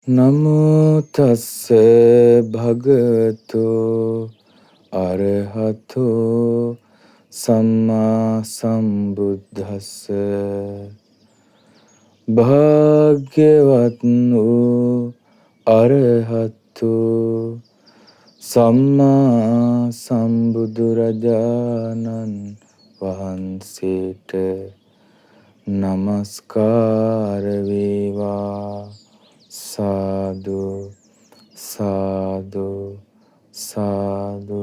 නමෝ තස්ස භගවතු අරහතෝ සම්මා සම්බුද්දස්ස භාග්‍යවත් වූ අරහතු සම්මා සම්බුදුරජාණන් වහන්සේට නමස්කාර වේවා. සාදු සාදු සාදු.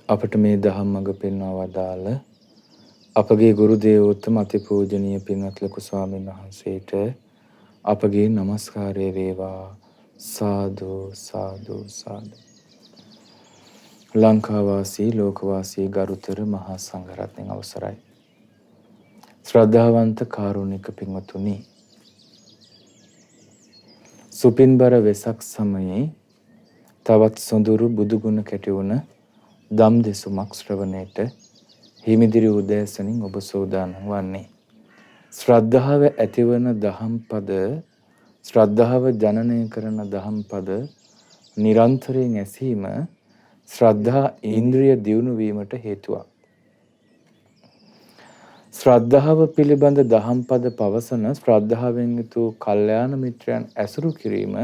අපට මේ ධම්මග පෙන්වා වදාළ අපගේ ගුරු දේවෝත්තම අතිපූජනීය පින්වත් ලොකු ස්වාමීන් වහන්සේට අපගේ নমස්කාරය වේවා. සාදු සාදු සාදු. ලංකාවාසී ලෝකවාසී ගරුතර මහා සංඝරත්නයන් අවසරයි. ශ්‍රද්ධාවන්ත කාරුණික පින්වතුනි, සුපින්බර වෙසක් සමයේ තවත් සොඳුරු බුදුගුණ කැටිවුණ දම් දෙසුමක් ශ්‍රවණයට හිමිදිරි උදෑසනින් ඔබ සූදානම් වන්නේ. ශ්‍රද්ධාව ඇතිවන දහම් පද, ශ්‍රද්ධාව ජනනය කරන දහම් පද නිරන්තරයෙන් ඇසීම ශ්‍රද්ධා ඉන්ද්‍රිය දියුණු වීමට හේතුවක්. ශ්‍රද්ධාව පිළිබඳ දහම් පද පවසන ශ්‍රද්ධාවෙන් යුතු කල්යාණ මිත්‍රයන් ඇසුරු කිරීම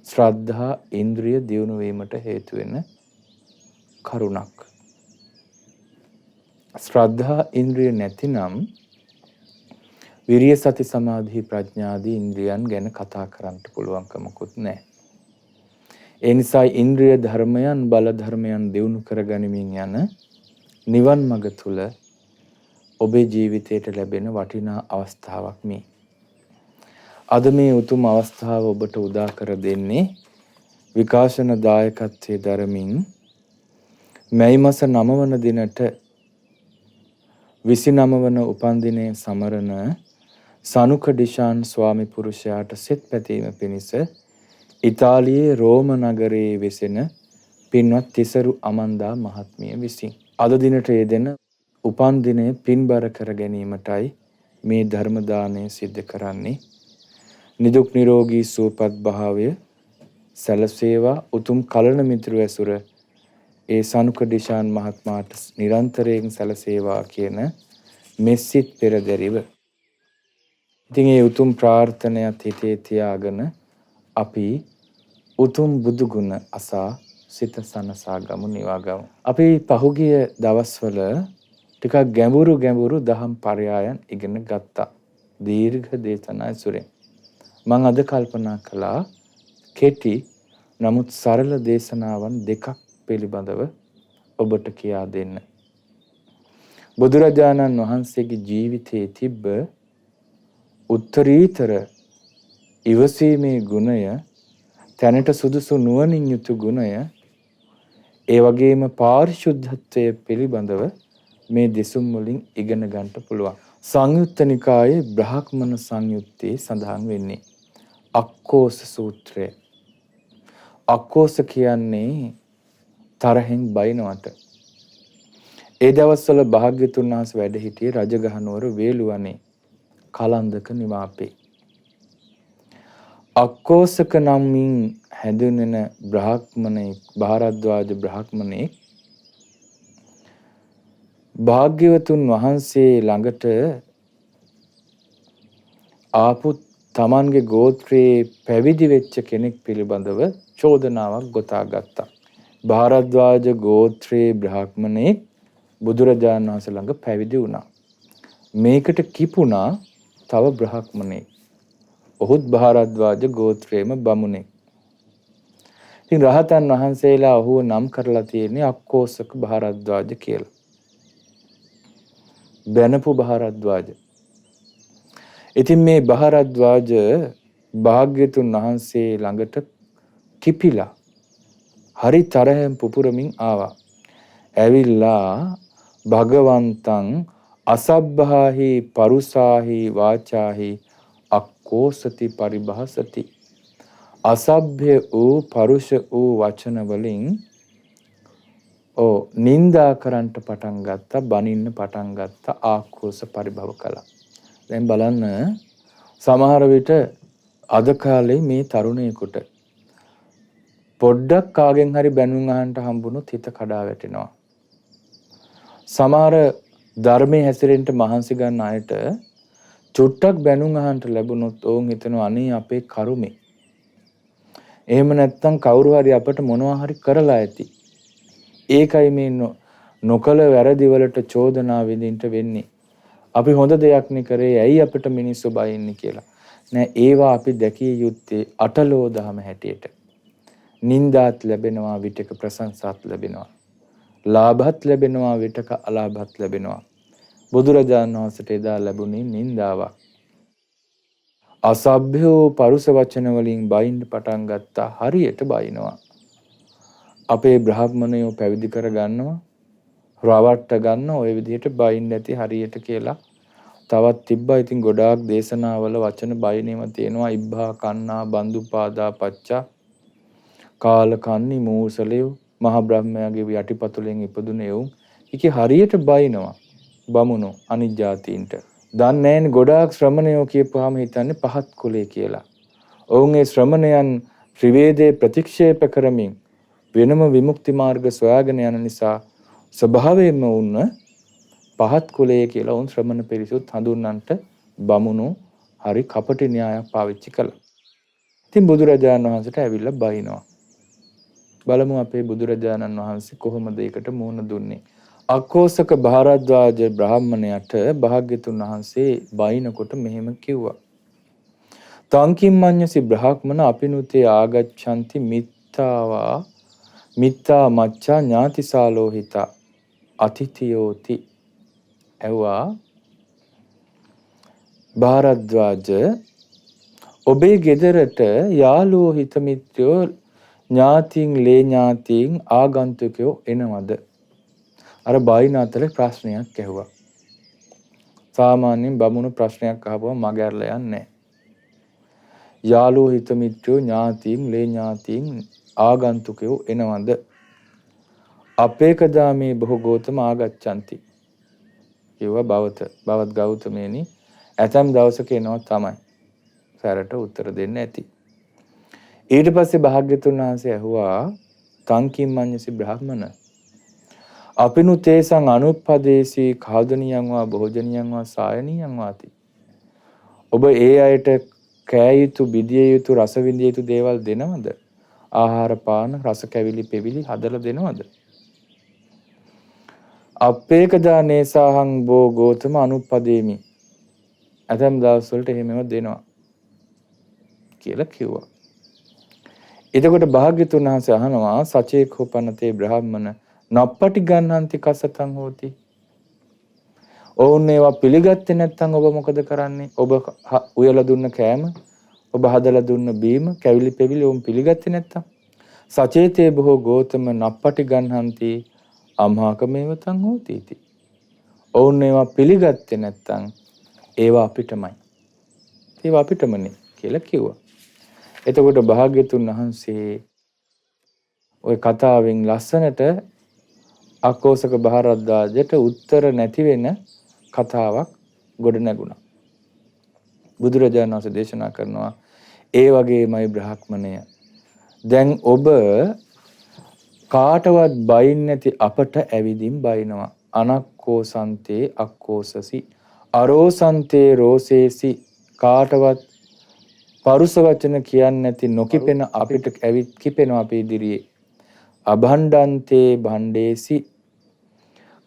ශ්‍රද්ධා ඉන්ද්‍රිය දියුණු වීමට හේතු වෙන කරුණක්. ශ්‍රද්ධා ඉන්ද්‍රිය නැතිනම් විරිය සති සමාධි ප්‍රඥාදී ඉන්ද්‍රියන් ගැන කතා කරන්න පුළුවන්කමකුත් නැහැ. ඒ නිසා ඉන්ද්‍රිය ධර්මයන් බල ධර්මයන් දියුණු කරගනිමින් යන නිවන් මඟ තුල ඔබේ ජීවිතයට ලැබෙන වටිනා අවස්ථාවක් මේ. අද මේ උතුම් අවස්ථාව ඔබට උදා කර දෙන්නේ විකාශන දායකත්වයේ දරමින් මැයි මාස 9 වන දිනට 29 වන උපන්දිනයේ සමරන සනුක ඩිෂාන් ස්වාමි පුරුෂයාට සෙත් පැතීම පිණිස ඉතාලියේ රෝම නගරයේ වෙසෙන පින්වත් තිසරු අමන්දා මහත්මිය විසින් අද දිනට යෙදෙන උපන් දිනය පින්බර කර ගැනීමටයි මේ ධර්ම දානය සිද්ධ කරන්නේ. නිදුක් නිරෝගී සුවපත් භාවය සැලසේවා. උතුම් කලණ මිත්‍ර ඇසුර ඒ සනුක ඩිෂාන් මහත්මයාට නිරන්තරයෙන් සැලසේවා කියන මෙසිත පෙරදැරිව. ඉතින් ඒ උතුම් ප්‍රාර්ථනයත් හිතේ තියාගෙන අපි උතුම් බුදු ගුණ අසා සිත සනසා ගමු, නිවා ගමු. අපි පහුගිය දවස්වල ටිකක් ගැඹුරු දහම් පරයයන් ඉගෙන ගත්තා. දීර්ඝ දේශනා සුරෙන්. මම අද කල්පනා කළා කෙටි නමුත් සරල දේශනාවන් දෙකක් පිළිබඳව ඔබට කියා දෙන්න. බුදුරජාණන් වහන්සේගේ ජීවිතයේ තිබ්බ උත්තරීතර ඉවසීමේ ගුණය, තැනට සුදුසු නුවණින් යුතු ගුණය, ඒ වගේම පාරිශුද්ධත්වය පිළිබඳව මේ දෙසුම් වලින් ඉගෙන ගන්න පුළුවන්. සංයුත්ත නිකායේ බ්‍රාහ්මණ සංයුත්තේ සඳහන් වෙන්නේ අක්කෝස සූත්‍රය. අක්කෝස කියන්නේ තරහෙන් බයිනවට. ඒ දවස්වල භාග්‍යතුන් වහන්සේ වැඩ සිටියේ රජගහනුවර වේළුවනේ කලන්දක නිවාපේ. අක්කෝසක නමින් හැඳුන්වන බ්‍රාහ්මණෙක්, භාරද්වාජ බ්‍රාහ්මණෙක් භාග්‍යවතුන් වහන්සේ ළඟට ආපු තමන්ගේ ගෝත්‍රයේ පැවිදි වෙච්ච කෙනෙක් පිළිබඳව චෝදනාවක් ගොතා ගත්තා. භාරද්වාජ ගෝත්‍රයේ බ්‍රාහ්මණෙක් බුදුරජාණන් වහන්සේ ළඟ පැවිදි වුණා. මේකට කිපුණා තව බ්‍රාහ්මණෙක්. ඔහුත් භාරද්වාජ ගෝත්‍රයේම බමුණෙක්. ඉතින් රහතන් වහන්සේලා ඔහුව නම් කරලා තියෙන්නේ අක්කෝසක භාරද්වාජ කියලා. බැනපු භාරද්වාජ. ඉතින් මේ භාරද්වාජ භාග්‍යතුන් වහන්සේ ළඟට කිපිලා හරි තරහෙන් පුපුරමින් ආවා. ඇවිල්ලා භගවන්තං අසබ්බාහි පරුසාහි වාචාහි අක්කෝසති පරිභාසති. අසභ්‍ය වූ පරුෂ වූ වචන වලින් නින්දා කරන්නට පටන් ගත්තා, බනින්න පටන් ගත්තා, ආක්‍රෝෂ පරිභව කළා. දැන් බලන්න සමහර විට අද කාලේ මේ තරුණයෙකුට පොඩ්ඩක් කාගෙන් හරි බැනුම් අහන්න හම්බුනොත් හිත කඩා වැටෙනවා. සමහර ධර්මයේ හැසිරෙන්න මහන්සි ගන්න අයට චුට්ටක් බැනුම් අහන්න ලැබුණොත් ඕන් හිතනවා අනේ අපේ කරුමේ. එහෙම නැත්නම් කවුරු හරි අපට මොනවා හරි කරලා ඇති. ඒකයි මේ නොකල වැරදි වලට චෝදනා විඳින්න වෙන්නේ. අපි හොඳ දෙයක් නේ කරේ ඇයි අපිට මිනිස්සු බයින්නේ කියලා. නෑ ඒවා අපි දැකිය යුත්තේ අටලෝ දහම හැටියට. නින්දාත් ලැබෙනවා විටක ප්‍රශංසාත් ලැබෙනවා. ලාභත් ලැබෙනවා විටක අලාභත් ලැබෙනවා. බුදුරජාණන් වහන්සේට එදා ලැබුණේ නින්දාවක්. අසභ්‍යෝ පරුස වචන වලින් බයින්න පටන් ගත්තා හරියට බයිනවා. අපේ බ්‍රාහ්මණයෝ පැවිදි කර ගන්නවා. රවට්ට ගන්න ඔය විදිහට බයින්න ඇති හරියට කියලා. තවත් තිබ්බා. ඉතින් ගොඩාක් දේශනාවල වචන බයිනේම තියෙනවා. ඉබ්බා කන්නා බන්දුපාදා පච්චා කාල කන්නි මූසලෙව් මහ බ්‍රහ්මයාගේ යටිපතුලෙන් ඉපදුනේ උන්. ඒකේ හරියට බයිනවා බමුණෝ අනිත් ජාතීන්ට. දන්නේ නැන්නේ ගොඩාක් ශ්‍රමණයෝ කියපුවාම හිතන්නේ පහත් කුලේ කියලා. ඔවුන් ඒ ශ්‍රමණයන් ත්‍රිවේදයේ ප්‍රතික්ෂේප කරමින් වෙනම විමුක්ති මාර්ග සොයාගෙන යන නිසා ස්වභාවයෙන්ම වුණ පහත් කුලයේ කියලා උන් ශ්‍රමණ පිරිසුත් හඳුන්වන්නට බමුණු හරි කපටි න්‍යායක් පාවිච්චි කළා. ඉතින් බුදුරජාණන් වහන්සේට ඇවිල්ලා බයිනවා. බලමු අපේ බුදුරජාණන් වහන්සේ කොහොමද ඒකට මුහුණ දුන්නේ. අක්කෝසක භාරද්වාජ බ්‍රාහ්මණයට භාග්‍යතුන් වහන්සේ බයිනකොට මෙහෙම කිව්වා. තංකිම්මඤ්ඤසි බ්‍රාහ්මණ අපිනුතේ ආගච්ඡanti මිත්තාවා මිත්තා මච්ඡා ඥාතිසාලෝහිතා අතිතියෝති. ඇව්වා භාරද්වාජ ඔබේ ගෙදරට යාළුවෝ හිත මිත්‍රයෝ ඥාතින් ලේ ඥාතින් ආගන්තුකයෝ එනවද? අර බයින අතර ප්‍රශ්නයක් ඇහුවා. සාමාන්‍යයෙන් බමුණු ප්‍රශ්නයක් අහපුවම මග ඇරලා යන්නේ නැහැ. යාළුවෝ හිත මිත්‍රයෝ ඥාතින් ලේ ඥාතින් ආගන්තුකයෝ එනවද? අපේකදා මේ බොහෝ ගෝතම ආගච්ඡanti. කිව්වා බවත් ගෞතමයනි ඇතම් දවසක එනවා තමයි. සැරට උත්තර දෙන්න ඇති. ඊට පස්සේ භාග්‍යතුන් වහන්සේ ඇහුවා තංකිම්මඤ්ඤසි බ්‍රාහ්මණ අපිනුතේසං අනුප්පදේසී කාදනියං වා භෝජනියං වා සායනියං වාති. ඔබ ඒ අයට කෑ යුතු බිදිය යුතු රස විඳිය යුතු දේවල් දෙනවද? ආහාර පාන රස කැවිලි පෙවිලි හදලා දෙනවද? අපේකදා නේසාහං බෝ ගෝතම අනුප්පදේමි. ඇතම් දවස් වලට එහෙමම දෙනවා කියලා කිව්වා. එතකොට භාග්‍යතුන් වහන්සේ අහනවා සචේකෝ පනතේ බ්‍රාහ්මණ නප්පටි ගන්නන්ති කසතං හෝති. ඔවුන් ඒවා පිළිගත්තේ නැත්නම් ඔබ මොකද කරන්නේ? ඔබ උයලා දුන්න කෑම, ඔබ හදලා දුන්න බීම, කැවිලි පෙවිලි ඔවුන් පිළිගත්තේ නැත්නම් සචේතේ බොහෝ ගෝතම නප්පටි ගන්නන්ති අම්හාකමේවතං හෝති इति. ඔවුන් ඒවා පිළිගත්තේ නැත්නම් ඒවා අපිටමයි. ඒවා අපිටමනේ කියලා කිව්වා. එතකොට භාග්‍යතුන් වහන්සේ ওই කතාවෙන් ලස්සනට අක්කෝසක භාරද්වාජට උත්තර නැති වෙන කතාවක් ගොඩ නැගුණා. බුදුරජාණන් වහන්සේ දේශනා කරනවා ඒ වගේමයි බ්‍රාහ්මණය. දැන් ඔබ කාටවත් බයින් නැති අපට ඇවිදින් බයිනවා. අනක්කෝසන්තේ අක්කෝසසි අරෝසන්තේ රෝසේසි. කාටවත් පරුස වචන කියන්නේ නැති නොකිපෙන අපිට ඇවිත් කිපෙනවා අපේ ඉදිරියේ. අභණ්ඩන්තේ භණ්ඩේසි.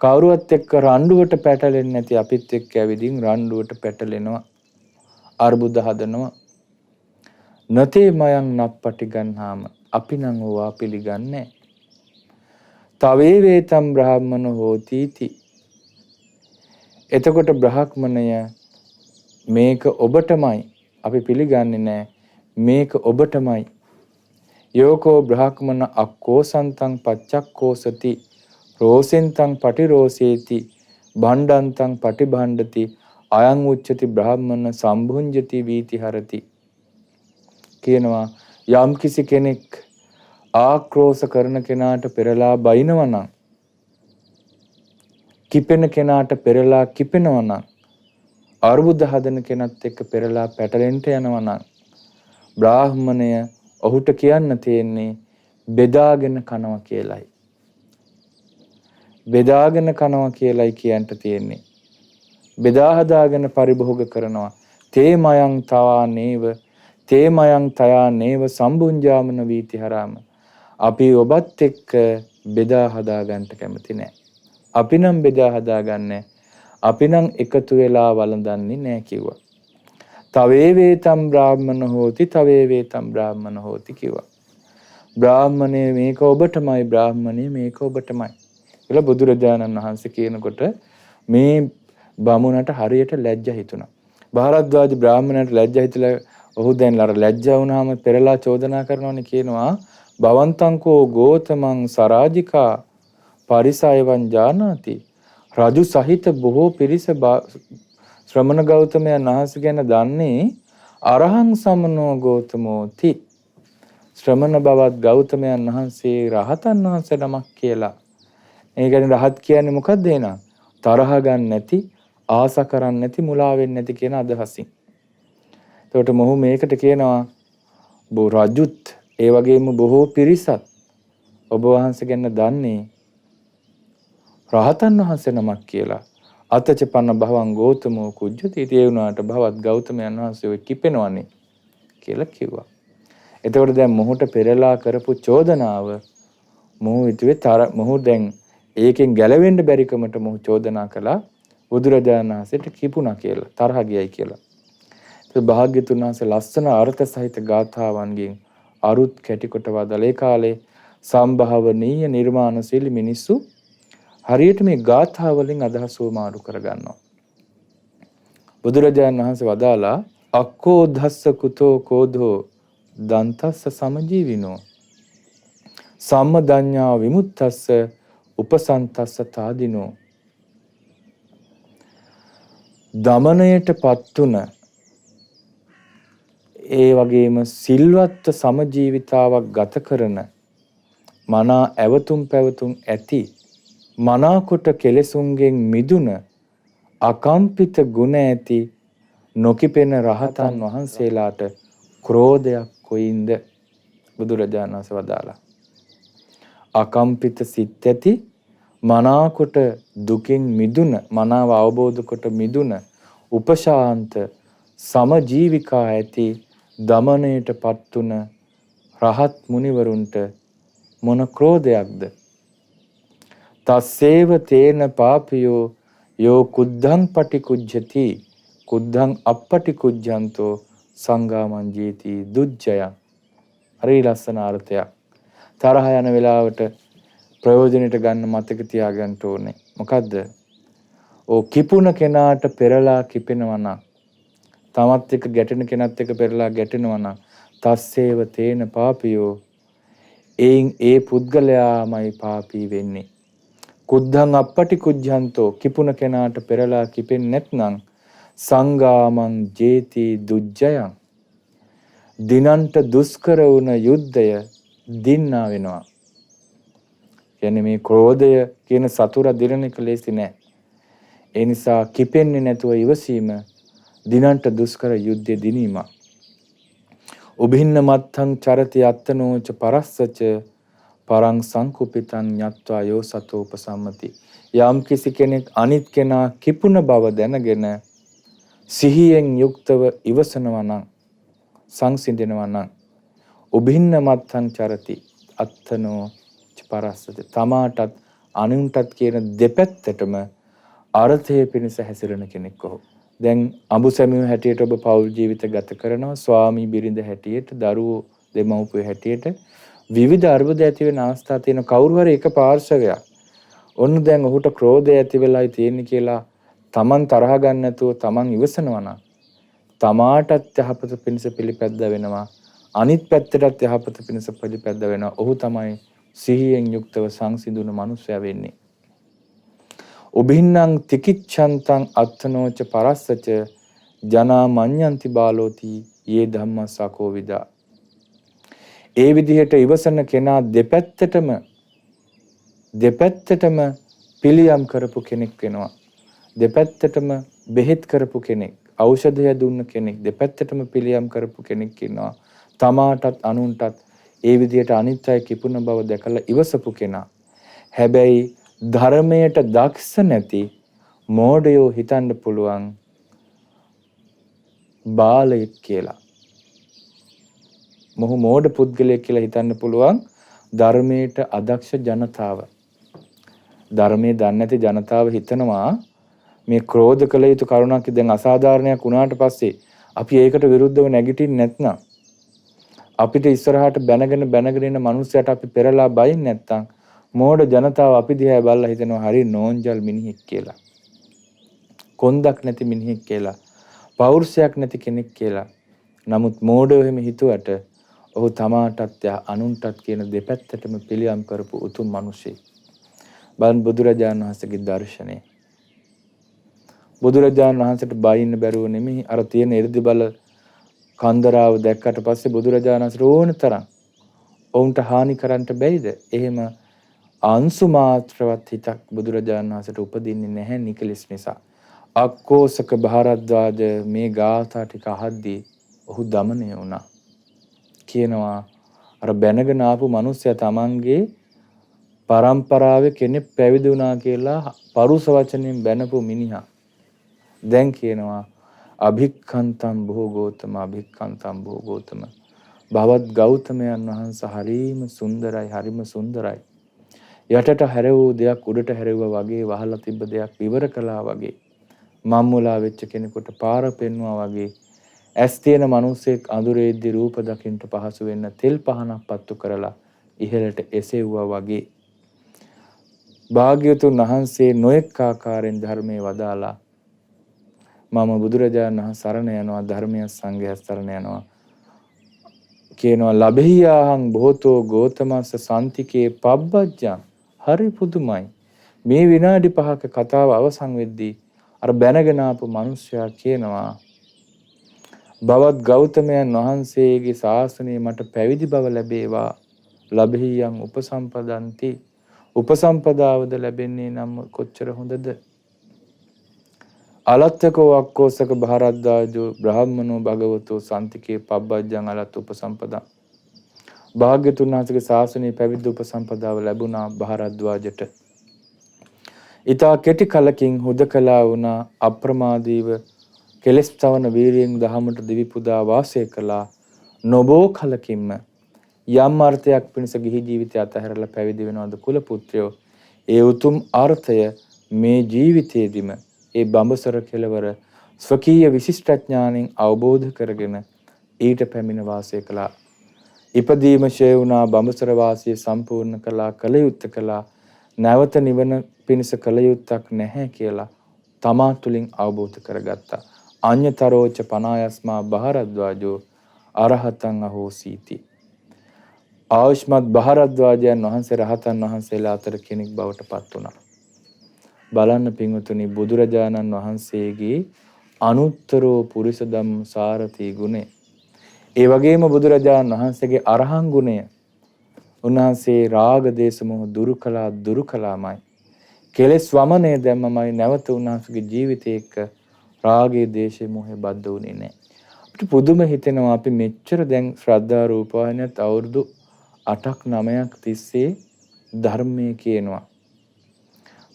කවුරුවත් එක්ක රණ්ඩුවට පැටලෙන්නේ නැති අපිත් එක්ක ඇවිදින් රණ්ඩුවට පැටලෙනවා. අර්බුද හදනවා. නතේ මයන් නප්පටි ගන්නාම අපි නම් ඕවා පිළිගන්නේ. තවේ වේතම් බ්‍රාහ්මන හෝතිති. එතකොට බ්‍රාහ්මණය මේක ඔබටමයි. අපි පිළිගන්නේ නැහැ. මේක ඔබටමයි. යෝකෝ බ්‍රාහ්මන අක්කෝසන්තං පච්චක්කෝසති රෝසෙන්තං පටිරෝසේති භණ්ඩන්තං පටිභණ්ඩති අයං උච්චති බ්‍රාහ්මන සම්භුඤ්ජති වීති හරති. කියනවා යම් කිසි කෙනෙක් ආක්‍රෝෂ කරන කෙනාට පෙරලා බයිනවා නම්, කිපෙන කෙනාට පෙරලා කිපෙනවා නම්, අර්බුද හදන කෙනත් එක්ක පෙරලා පැටලෙන්න යනවා නම් බ්‍රාහ්මණය ඔහුට කියන්න තියෙන්නේ බෙදාගෙන කනවා කියලයි. බෙදාගෙන කනවා කියලයි කියන්න තියෙන්නේ. බෙදා හදාගෙන පරිභෝග කරනවා. තේමයන් තවා නේව තේමයන් තයා නේව සම්බුඤ්ජාමන වීති හරාම. අපි ඔබත් එක්ක බෙදා හදා ගන්න කැමති නෑ. අපි නම් බෙදා හදාගන්නේ. අපි නම් එකතු වෙලා වළඳන්නේ නෑ කිව්වා. තවේ වේතම් බ්‍රාහ්මණ හෝති තවේ වේතම් බ්‍රාහ්මණ හෝති කිව්වා. බ්‍රාහ්මණය මේක ඔබටමයි බ්‍රාහ්මණය මේක ඔබටමයි කියලා බුදුරජාණන් වහන්සේ කියනකොට මේ බමුණට හරියට ලැජ්ජා හිතුණා. භාරද්වාජ බ්‍රාහ්මණයට ලැජ්ජා හිතලා ඔහු දැන් අර ලැජ්ජා වුණාම පෙරලා චෝදනා කරනවානේ කියනවා භවන්තංකෝ ගෝතමං සරාජිකා පරිසයවන් ජානාති. රජු සහිත බොහෝ පිරිස ශ්‍රමණ ගෞතමයන් වහන්සේ ගැන දන්නේ අරහං සමනෝ ගෝතමෝති. ශ්‍රමණ බවත් ගෞතමයන් වහන්සේ රහතන් වහන්සේ නමක් කියලා. ඒ කියන්නේ රහත් කියන්නේ මොකක්ද එහෙනම්? තරහ ගන්න නැති, ආස කරන්නේ නැති, මුලා වෙන්නේ නැති කියන අදහසින්. එතකොට මොහු මේකට කියනවා රජුත් ඒ වගේම බොහෝ පිරිසත් ඔබ වහන්සේ ගැන දන්නේ රහතන් වහන්සේ නමක් කියලා. අතචපන්න භවං ගෞතමෝ කුජ්ජති. ඒ වුණාට භවත් ගෞතමයන් වහන්සේ ඔය කිපෙනවනේ කියලා කිව්වා. එතකොට දැන් මොහුට පෙරලා කරපු චෝදනාව මොහු හිතුවේ මොහු දැන් ඒකෙන් ගැලවෙන්න බැරිකමට මොහු චෝදනා කළා බුදුරජාණන් වහන්සේට කිපුණා කියලා තරහ ගියයි කියලා. ඒ භාග්‍යතුන් වහන්සේ ලස්සන අර්ථ සහිත ගාථාවන්ගෙන් අරුත් කැටිකොට වදාළේ කාලේ සම්භාවනීය නිර්මාණශීලී මිනිස්සු හරියට මේ ගාථා වලින් අදහස් වමාරු කරගන්නවා. බුදුරජාණන් වහන්සේ වදාලා අක්කෝ ධස්ස කුතෝ කෝධෝ දන්තස්ස සමජීවිනෝ සම්මදඤ්ඤා විමුක්තස්ස උපසන්තස්ස තාදිනෝ. දමණයට පත්තුන ඒ වගේම සිල්වත් සමජීවිතාවක් ගත කරන මනා ඇවතුම් පැවතුම් ඇති මනාකොට කෙලෙසුන්ගෙන් මිදුන අකම්පිත ගුණ ඇති නොකිපෙන රහතන් වහන්සේලාට ක්‍රෝධයක් කොයින්ද? බුදුරජාණන් වහන්සේ වදාලා අකම්පිත සිත් ඇති මනාකොට දුකින් මිදුන මනාව අවබෝධ කොට මිදුන උපශාන්ත සමජීවිකා ඇති දමණයට පත්තුන රහත් මුනිවරුන්ට මොන ක්‍රෝධයක්ද? තස්සේව තේන පාපියෝ යෝ කුද්ධං පටිකුජ්ජති කුද්ධං අප්පටිකුජ්ජන්තෝ සංගාමං ජීති දුජ්ජයං. හරි ලස්සන අර්ථයක්. තරහ යන වෙලාවට ප්‍රයෝජනෙට ගන්න මතක තියාගන්න ඕනේ. මොකද්ද? ඕ කිපුණ කෙනාට පෙරලා කිපෙනවා නම් තමත් එක්ක ගැටෙන කෙනත් එක්ක පෙරලා ගැටෙනවා නම් තස්සේව තේන පාපියෝ ඒ පුද්ගලයාමයි පාපී වෙන්නේ. කුද්ධං අප්පටිකුජ්ජන්තෝ කිපුණ කෙනාට පෙරලා කිපෙන්නේ නැත්නම් සංගාමං ජේති දුජ්ජයං. දිනන්ට දුෂ්කර වුණ යුද්ධය දින්නා වෙනවා. කියන්නේ මේ ක්‍රෝධය කියන සතුර දිනන එක ලේසි නෑ. ඒ නිසා කිපෙන්නේ නැතුව ඉවසීම දිනන්ට දුෂ්කර යුද්ධය දිනීම. උභින්න මත්තං චරති අත්තනෝච පරස්සච පරං සංකුපිතං ඤත්වා යෝ සතෝ උපසම්මති. යම් කිසි කෙනෙක් අනිත් කෙනා කිපුණ බව දැනගෙන සිහියෙන් යුක්තව ඉවසනවා නම් සංසිඳෙනවා නම් උභින්න මත්තං චරති අත්තනෝ පරස්සති. තමාටත් අනුන්ටත් කියන දෙපැත්තටම අර්ථය පිණිස හැසිරෙන කෙනෙක් ඔහු. දැන් අඹු සැමියෝ හැටියට ඔබ පෞල් ජීවිත ගත කරනවා. ස්වාමි බිරිඳ හැටියට, දරුවෝ දෙමව්පියෝ හැටියට විවිධ අර්බුද ඇති වෙන අවස්ථා තියෙන කවුරු හරි එක පාර්ශවයක්. ඔන්න දැන් ඔහුට ක්‍රෝධය ඇති වෙලායි තියෙන්නේ කියලා තමන් තරහ ගන්න නැතුව තමන් ඉවසනවා නම් තමාටත් යහපත පිණිස පිළිපැද්ද වෙනවා. අනිත් පැත්තටත් යහපත පිණිස පිළිපැද්ද වෙනවා. ඔහු තමයි සිහියෙන් යුක්තව සංසිඳුණු මනුස්සයා වෙන්නේ. උභින්නං තිකිච්ඡන්තං අත්තනෝච පරස්සච ජනා මඤ්ඤන්ති බාලෝති යේ ධම්මස්සකෝ විදා. ඒ විදිහට ඉවසන කෙනා දෙපැත්තටම පිළියම් කරපු කෙනෙක් වෙනවා. දෙපැත්තටම බෙහෙත් කරපු කෙනෙක්, ඖෂධය දුන්න කෙනෙක්, දෙපැත්තටම පිළියම් කරපු කෙනෙක් ඉන්නවා. තමාටත් අනුන්ටත් ඒ විදිහට අනිත්‍යයි කිපුණ බව දැකලා ඉවසපු කෙනා. හැබැයි ධර්මයට දක්ෂ නැති මෝඩයෝ හිතන්න පුළුවන් බාලයෙක් කියලා. මොහු මෝඩ පුද්ගලයෙක් කියලා හිතන්න පුළුවන් ධර්මයට අදක්ෂ ජනතාව. ධර්මයේ දන්නේ නැති ජනතාව හිතනවා මේ ක්‍රෝධ කළ යුතු කරුණක් දැන් අසාධාරණයක් වුණාට පස්සේ අපි ඒකට විරුද්ධව නැගිටින්නේ නැත්නම් අපිට ඉස්සරහට බැනගෙන ඉන්න මිනිස්සුන්ට අපි පෙරලා බයින් නැත්නම් මෝඩ ජනතාව අපි දිහා බලලා හිතනවා හරි නෝන්ජල් මිනිහෙක් කියලා. කොන්දක් නැති මිනිහෙක් කියලා. පෞරුෂයක් නැති කෙනෙක් කියලා. නමුත් මෝඩව එහෙම හිතුවට ඔහු තමාටත් අනුන්ටත් කියන දෙපැත්තටම පිළියම් කරපු උතුම් මිනිසෙක්. බලන්න බුදුරජාණන් වහන්සේගේ දර්ශනය. බුදුරජාණන් වහන්සේට බයින්න බැරුව නෙමෙයි අර තියෙන 이르දි බල කන්දරාව දැක්කට පස්සේ බුදුරජාණන් වහන්සේට ඕන තරම් ඔවුන්ට හානි කරන්න බැයිද? එහෙම අංශු මාත්‍රවත් හිතක් බුදුරජාණන් වහන්සේට උපදින්නේ නැහැ නිකලස් නිසා. අක්කෝසක භාරද්වාජ මේ ගාථා ටික අහද්දී ඔහු দমনය වුණා. කියනවා අර බැනගෙන ආපු මිනිස්සයා තමන්ගේ පරම්පරාවේ කෙනෙක් පැවිදි වුණා කියලා පරුස වචනෙන් බැනපු මිනිහා දැන් කියනවා අභික්ඛන්තම් බොහෝ ගෞතම අභික්ඛන්තම් බොහෝ ගෞතම භවත් ගෞතමයන් වහන්සේ හරීම සුන්දරයි හරිම සුන්දරයි යටට හැරවූ දෙයක් උඩට හැරෙවුවා වගේ වහලා තිබ්බ දෙයක් විවර කළා වගේ මම්මුලා වෙච්ච කෙනෙකුට පාර පෙන්වුවා වගේ ඇස් තියෙන මිනිස්සෙක් අඳුරේද්දි රූප දකින්න පහසු වෙන්න තෙල් පහනක් පත්තු කරලා ඉහළට එසෙව්වා වගේ භාග්‍යවතුන් වහන්සේ නොඑක ආකාරයෙන් ධර්මයේ වදාලා මම බුදුරජාණන් වහන්සේ සරණ යනවා ධර්මය සංඝය සරණ යනවා කියනවා ලබෙහියාහං බොහෝතෝ ගෝතමස්ස සම්තිකේ පබ්බජ්ජං හරි පුදුමයි මේ විනාඩි 5ක කතාව අවසන් වෙද්දී අර බැනගෙන ආපු මිනිසයා කියනවා බවත් ගෞතමයන් වහන්සේගේ ශාසනය මට පැවිදි බව ලැබේවා ලබෙහියන් උපසම්පදන්ති උපසම්පදාවද ලැබෙන්නේ නම් කොච්චර හොඳද අලත්තකෝ අක්කෝසක භාරද්වාජෝ බ්‍රාහ්මනෝ භගවතෝ සම්තිකේ පබ්බජ්ජං අලත් උපසම්පදා භාග්‍යතුන් වහන්සේගේ ශාසනයේ පැවිදි උපසම්පදාව ලැබුණා භාරද්වාජට ඊතා කෙටි කලකින් හුදකලා වුණා අප්‍රමාදීව කෙලස් තවන වීරියෙන් දහමට දිවි පුදා වාසය කළා නොබෝ කලකින්ම යම් අර්ථයක් පිණිස ගිහි ජීවිතය අතහැරලා පැවිදි වෙනවද කුල පුත්‍රයෝ ඒ උතුම් අර්ථය මේ ජීවිතයේදීම ඒ බඹසර කෙලවර ස්වකීය විශිෂ්ටඥාණයෙන් අවබෝධ කරගෙන ඊට පැමිණ වාසය කළා ඉපදීම ෂේ වුණා බඹසර වාසිය සම්පූර්ණ කළා කල යුත්තේ කළා නැවත නිවන පිණිස කල යුත්තක් නැහැ කියලා තමා තුලින් අවබෝධ කරගත්තා අඤ්‍යතරෝච පනායස්මා භාරද්වාජෝ අරහතං අහෝසීති ආයුෂ්මත් භාරද්වාජයන් වහන්සේ රහතන් වහන්සේලා අතර කෙනෙක් බවට පත් වුණා බලන්න පින්වතුනි බුදුරජාණන් වහන්සේගේ අනුත්තරෝ පුරිස ධම්ම සාරථී ගුණය ඒ වගේම බුදුරජාණන් වහන්සේගේ අරහං ගුණය උන්වහන්සේ රාග දේශ මොහ දුරු කළාමයි කෙලෙස් වමනේ දැම්මමයි නැවත උන්වහන්සේගේ ජීවිතේ එක්ක රාගේ දේශේ මොහේ බද්ධ වුණේ නැහැ අපිට පුදුම හිතෙනවා අපි මෙච්චර දැන් ශ්‍රද්ධා රූපවාහිනියත් අවුරුදු 8ක් 9ක් තිස්සේ ධර්මයේ කියනවා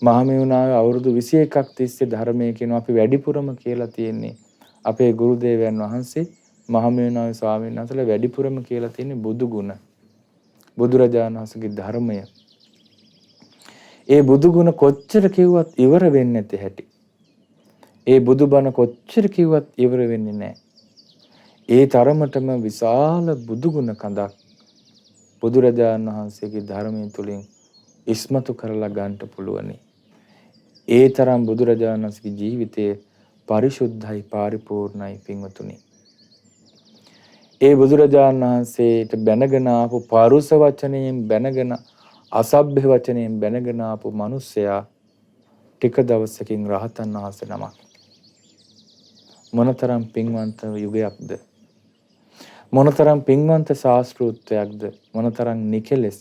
මහමෙවුනාවේ අවුරුදු 21ක් තිස්සේ ධර්මයේ කියනවා අපි වැඩිපුරම කියලා තියෙන්නේ අපේ ගුරු දේවයන් වහන්සේ මහමෙවුනාවේ ස්වාමීන් වහන්සේලා වැඩිපුරම කියලා තියෙන්නේ බුදු ගුණ බුදුරජාණන් වහන්සේගේ ධර්මය ඒ බුදු ගුණ කොච්චර කිව්වත් ඉවර වෙන්නේ නැති හැටි ඒ බුදුබණ කොච්චර කිව්වත් ඉවර වෙන්නේ නැහැ ඒ තරමටම විශාල බුදු ගුණ කඳක් බුදුරජාණන් වහන්සේගේ ධර්මයෙන් තුලින් ඉස්මතු කරලා ගන්නට පුළුවනි. ඒ තරම් බුදුරජාණන් වහන්සේගේ ජීවිතය පරිශුද්ධයි පරිපූර්ණයි පින්වතුනි. ඒ බුදුරජාණන් වහන්සේට බැනගෙන ආපු පරුස වචනයෙන් බැනගෙන අසභ්‍ය වචනයෙන් බැනගෙන ආපු මිනිසයා ටික දවසකින් රහතන් වහන්සේ නමක්. මොනතරම් පින්වන්ත යුගයක්ද මොනතරම් පින්වන්ත ශාස්ත්‍රූත්වයක්ද මොනතරම් නිකලස්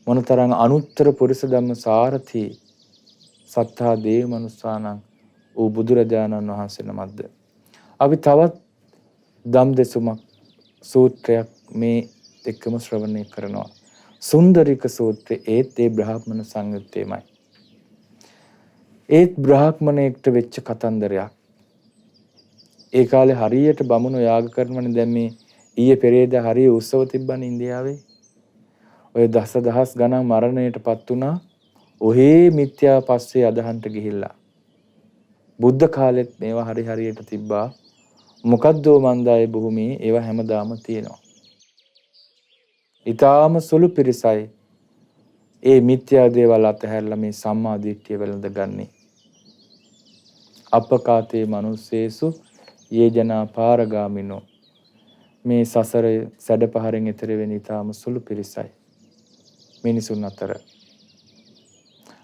මොනතරම් අනුත්තර පුරිස ධම්ම සාරථී සත්තා දේව මනුස්සානං වූ බුදුරජාණන් වහන්සේ නමක්ද අපි තවත් ධම් දෙසුමක් සූත්‍රයක් මේ එක්කම ශ්‍රවණය කරනවා. සුන්දරික සූත්‍රයේ ඒත් ඒ බ්‍රාහ්මණ සංයුත්තේමයි. ඒත් බ්‍රාහ්මණයෙක්ට වෙච්ච කතන්දරයක්. ඒ කාලේ හරියට බමුණු යාග කරනවනේ. දැන් මේ ඊයේ පෙරේදා හරිය උත්සව තිබ්බනේ ඉන්දියාවේ. ඔය දසදහස් ගණන් මරණයටපත් වුණා. ඔහේ මිත්‍යා පස්සේ අදහන්ට ගිහිල්ලා. බුද්ධ කාලෙත් මේවා හරියට තිබ්බා. මොකද්දෝ මන්දායේ භූමියේ ඒවා හැමදාම තියෙනවා. ඊටාම සුළු පිරිසයි ඒ මිත්‍යා දේවල් අතහැරලා මේ සම්මා දිට්ඨිය වෙළඳගන්නේ. අපකාතේ මනුස්සේසු යේජනා පාරගාමිනෝ. මේ සසර සැඩපහරෙන් එතර වෙන ඊටාම සුළු පිරිසයි මිනිසුන් අතර.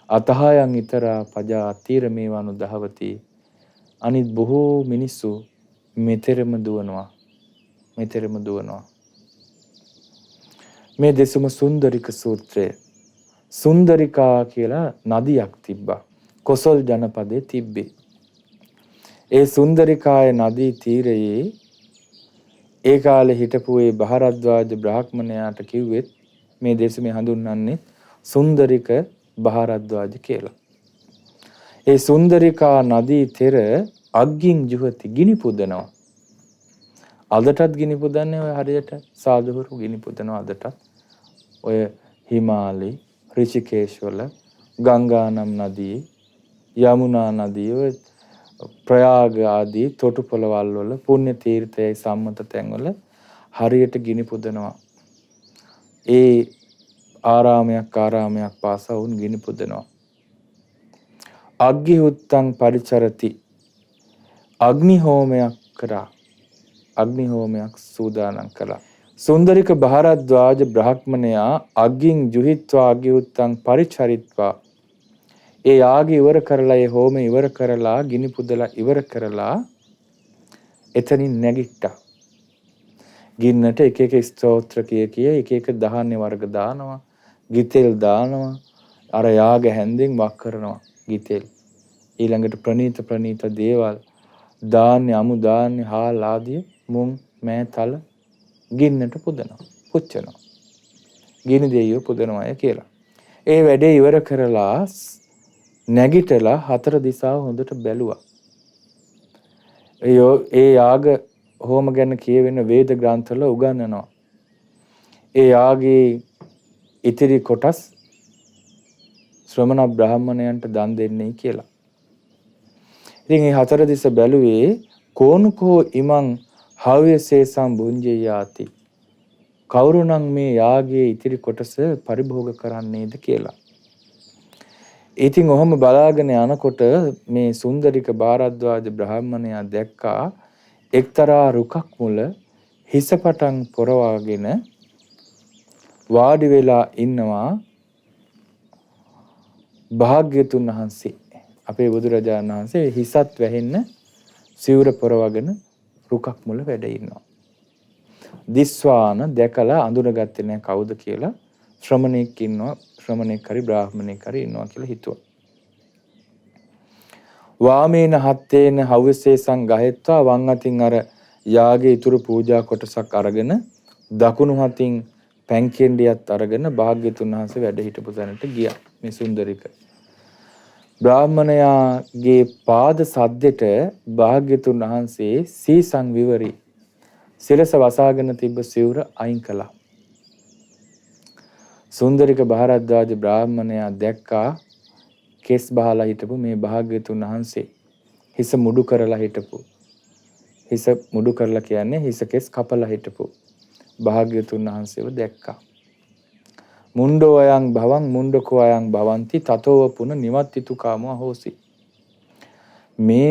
අතහයන් ඊතරා පජා අතීර මේවනු දහවති. අනිත් බොහෝ මිනිස්සු මෙතරම දුවනවා. මේ දෙසුම සුන්දරික සූත්‍රය. සුන්දරිකා කියලා නදියක් තිබ්බා. කොසල් ජනපදයේ තිබ්බේ. ඒ සුන්දරිකාය නදී තීරයේ ඒ කාලේ හිටපු ඒ බහරද්වාජ බ්‍රාහ්මණයාට කිව්වෙත් මේ දෙසුමේ හඳුන්වන්නේ සුන්දරික බහරද්වාජ කියලා. ඒ සුන්දරිකා නදී තෙර අග්ගින් ජුහති ගිනි පුදනවා. අදටත් ගිනි පුදන්නේ ඔය හරියට සාධුවරු ගිනි පුදනවා අදටත්. ඔය හිමාලය, ඍෂිකේශ වල, ගංගා නම් නදී, යමුනා නදී, ඔය ප්‍රයාග ආදී තොටුපළවල් වල පුණ්‍ය තීර්ථයේ සම්මත තැන්වල හරියට ගිනි පුදනවා. ඒ ආරාමයක් පාසා වුන් ගිනි පුදනවා. අග්ගි උත්තං පරිචරති. අග්නි හෝමයක් කරා. අග්නි හෝමයක් සූදානම් කළා. සුන්දරික බහරද්වාජ බ්‍රාහ්මණයා අග්ගින් ජුහිත්වා අග්ගි උත්තං පරිචරිත්වා. ඒ යාග ඉවර කරලා ඒ හෝම ඉවර කරලා ගිනි පුදලා ඉවර කරලා එතනින් නැගිට්ටා. ගින්නට එක එක ස්තෝත්‍ර කිය එක ධාන්‍ය වර්ග දානවා, ගිතෙල් දානවා, අර යාග හැන්දෙන් වක් කරනවා ගිතෙල්. ඊළඟට ප්‍රණීත දේවල් ධාන්‍ය, අමු ධාන්‍ය, හාල් ආදී මුං මෑ තල ගින්නට පුදනවා, පුච්චනවා. ගිනි දෙයියෝ පුදනවාය කියලා. ඒ වැඩේ ඉවර කරලා නැගිටලා හතර දිසාව හොඳට බැලුවා. ඒ යාග හෝම ගැන කියවෙන වේද ග්‍රන්ථවල උගන්වනවා. ඒ යාගේ ඉතිරි කොටස් ශ්‍රමණ බ්‍රාහ්මණයන්ට දන් දෙන්නේ කියලා. ඉතින් මේ හතර දිස බැලුවේ කෝනුකෝ ඉමං හව්‍යසේසම් බුඤ්ජයාති. කවුරුනම් මේ යාගයේ ඉතිරි කොටස පරිභෝග කරන්නේද කියලා. ඉතින් ඔහොම බලාගෙන යනකොට මේ සුන්දරික බාරද්වාජ බ්‍රාහ්මණයා දැක්කා එක්තරා රුකක් මුල හිසපටන් පොරවාගෙන වාඩි වෙලා ඉන්නවා භාග්‍යතුන් වහන්සේ. අපේ බුදුරජාණන් වහන්සේ හිසත් වැහෙන්න සිවුර පොරවගෙන රුකක් මුල වැඩ ඉන්නවා. දිස්වාන දැකලා අඳුනගත්තේ නැහැ කවුද කියලා. ශ්‍රමණෙක් ඉන්නවා, ශ්‍රමණෙක් හරි බ්‍රාහ්මණෙක් හරි ඉන්නවා කියලා හිතුවා. වාමේන හත්තේන හව්‍යසේසං ගහෙත්වා. වම් අතින් අර යාගේ ඉතුරු පූජා කොටසක් අරගෙන දකුණු අතින් පැන් කෙණ්ඩියත් අරගෙන භාග්‍යතුන් වහන්සේ වැඩ හිටපු තැනට ගියා. මේ සුන්දරික බ්‍රාහ්මණයාගේ පාද සද්දෙට භාග්‍යතුන් වහන්සේ සීසං විවරි සිරස වසාගෙන තිබ්බ සිවුර අයින් කළා. සුන්දරික බහරද්වාජ බ්‍රාහ්මණයා දැක්කා කෙස් බහලා හිටපු මේ භාග්‍යතුන් වහන්සේ. හිස මුඩු කරලා හිටපු. හිස මුඩු කරලා කියන්නේ හිස කෙස් කපලා හිටපු භාග්‍යතුන් වහන්සේව දැක්කා. මුණ්ඩෝ අයං භවං මුණ්ඩකෝ අයං භවಂತಿ තතෝව පුන නිවත්තිතු කාමෝ හෝසි. මේ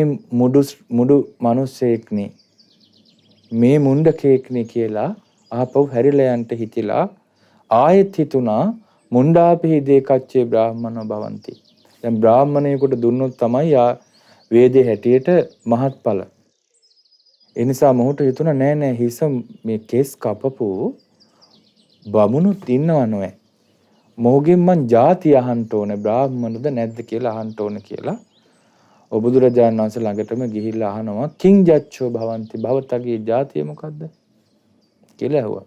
මුඩු මිනිස්සෙක්නේ, මේ මුණ්ඩකෙක්නේ කියලා ආපහු හැරිලා යන්න හිතිලා ආයෙත් හිතුණා මුණ්ඩාපිහි දේකච්චේ බ්‍රාහ්මනෝ භවಂತಿ. දැන් බ්‍රාහ්මණයෙකුට දුන්නොත් තමයි වේදේ හැටියට මහත්ඵල. ඒ නිසා මොහුට හිතුණා නෑ හිස මේ කෙස් කපපු බමුණුත් ඉන්නව නෝයි. මොහුගෙන් මං ಜಾති අහන්න ඕනේ, බ්‍රාහ්මණද නැද්ද කියලා අහන්න ඕනේ කියලා. බුදුරජාණන් වහන්සේ ළඟටම ගිහිල්ලා අහනවා කිං ජච්ඡෝ භවಂತಿ භවතගේ ಜಾතිය මොකද්ද කියලා ඇහුවා.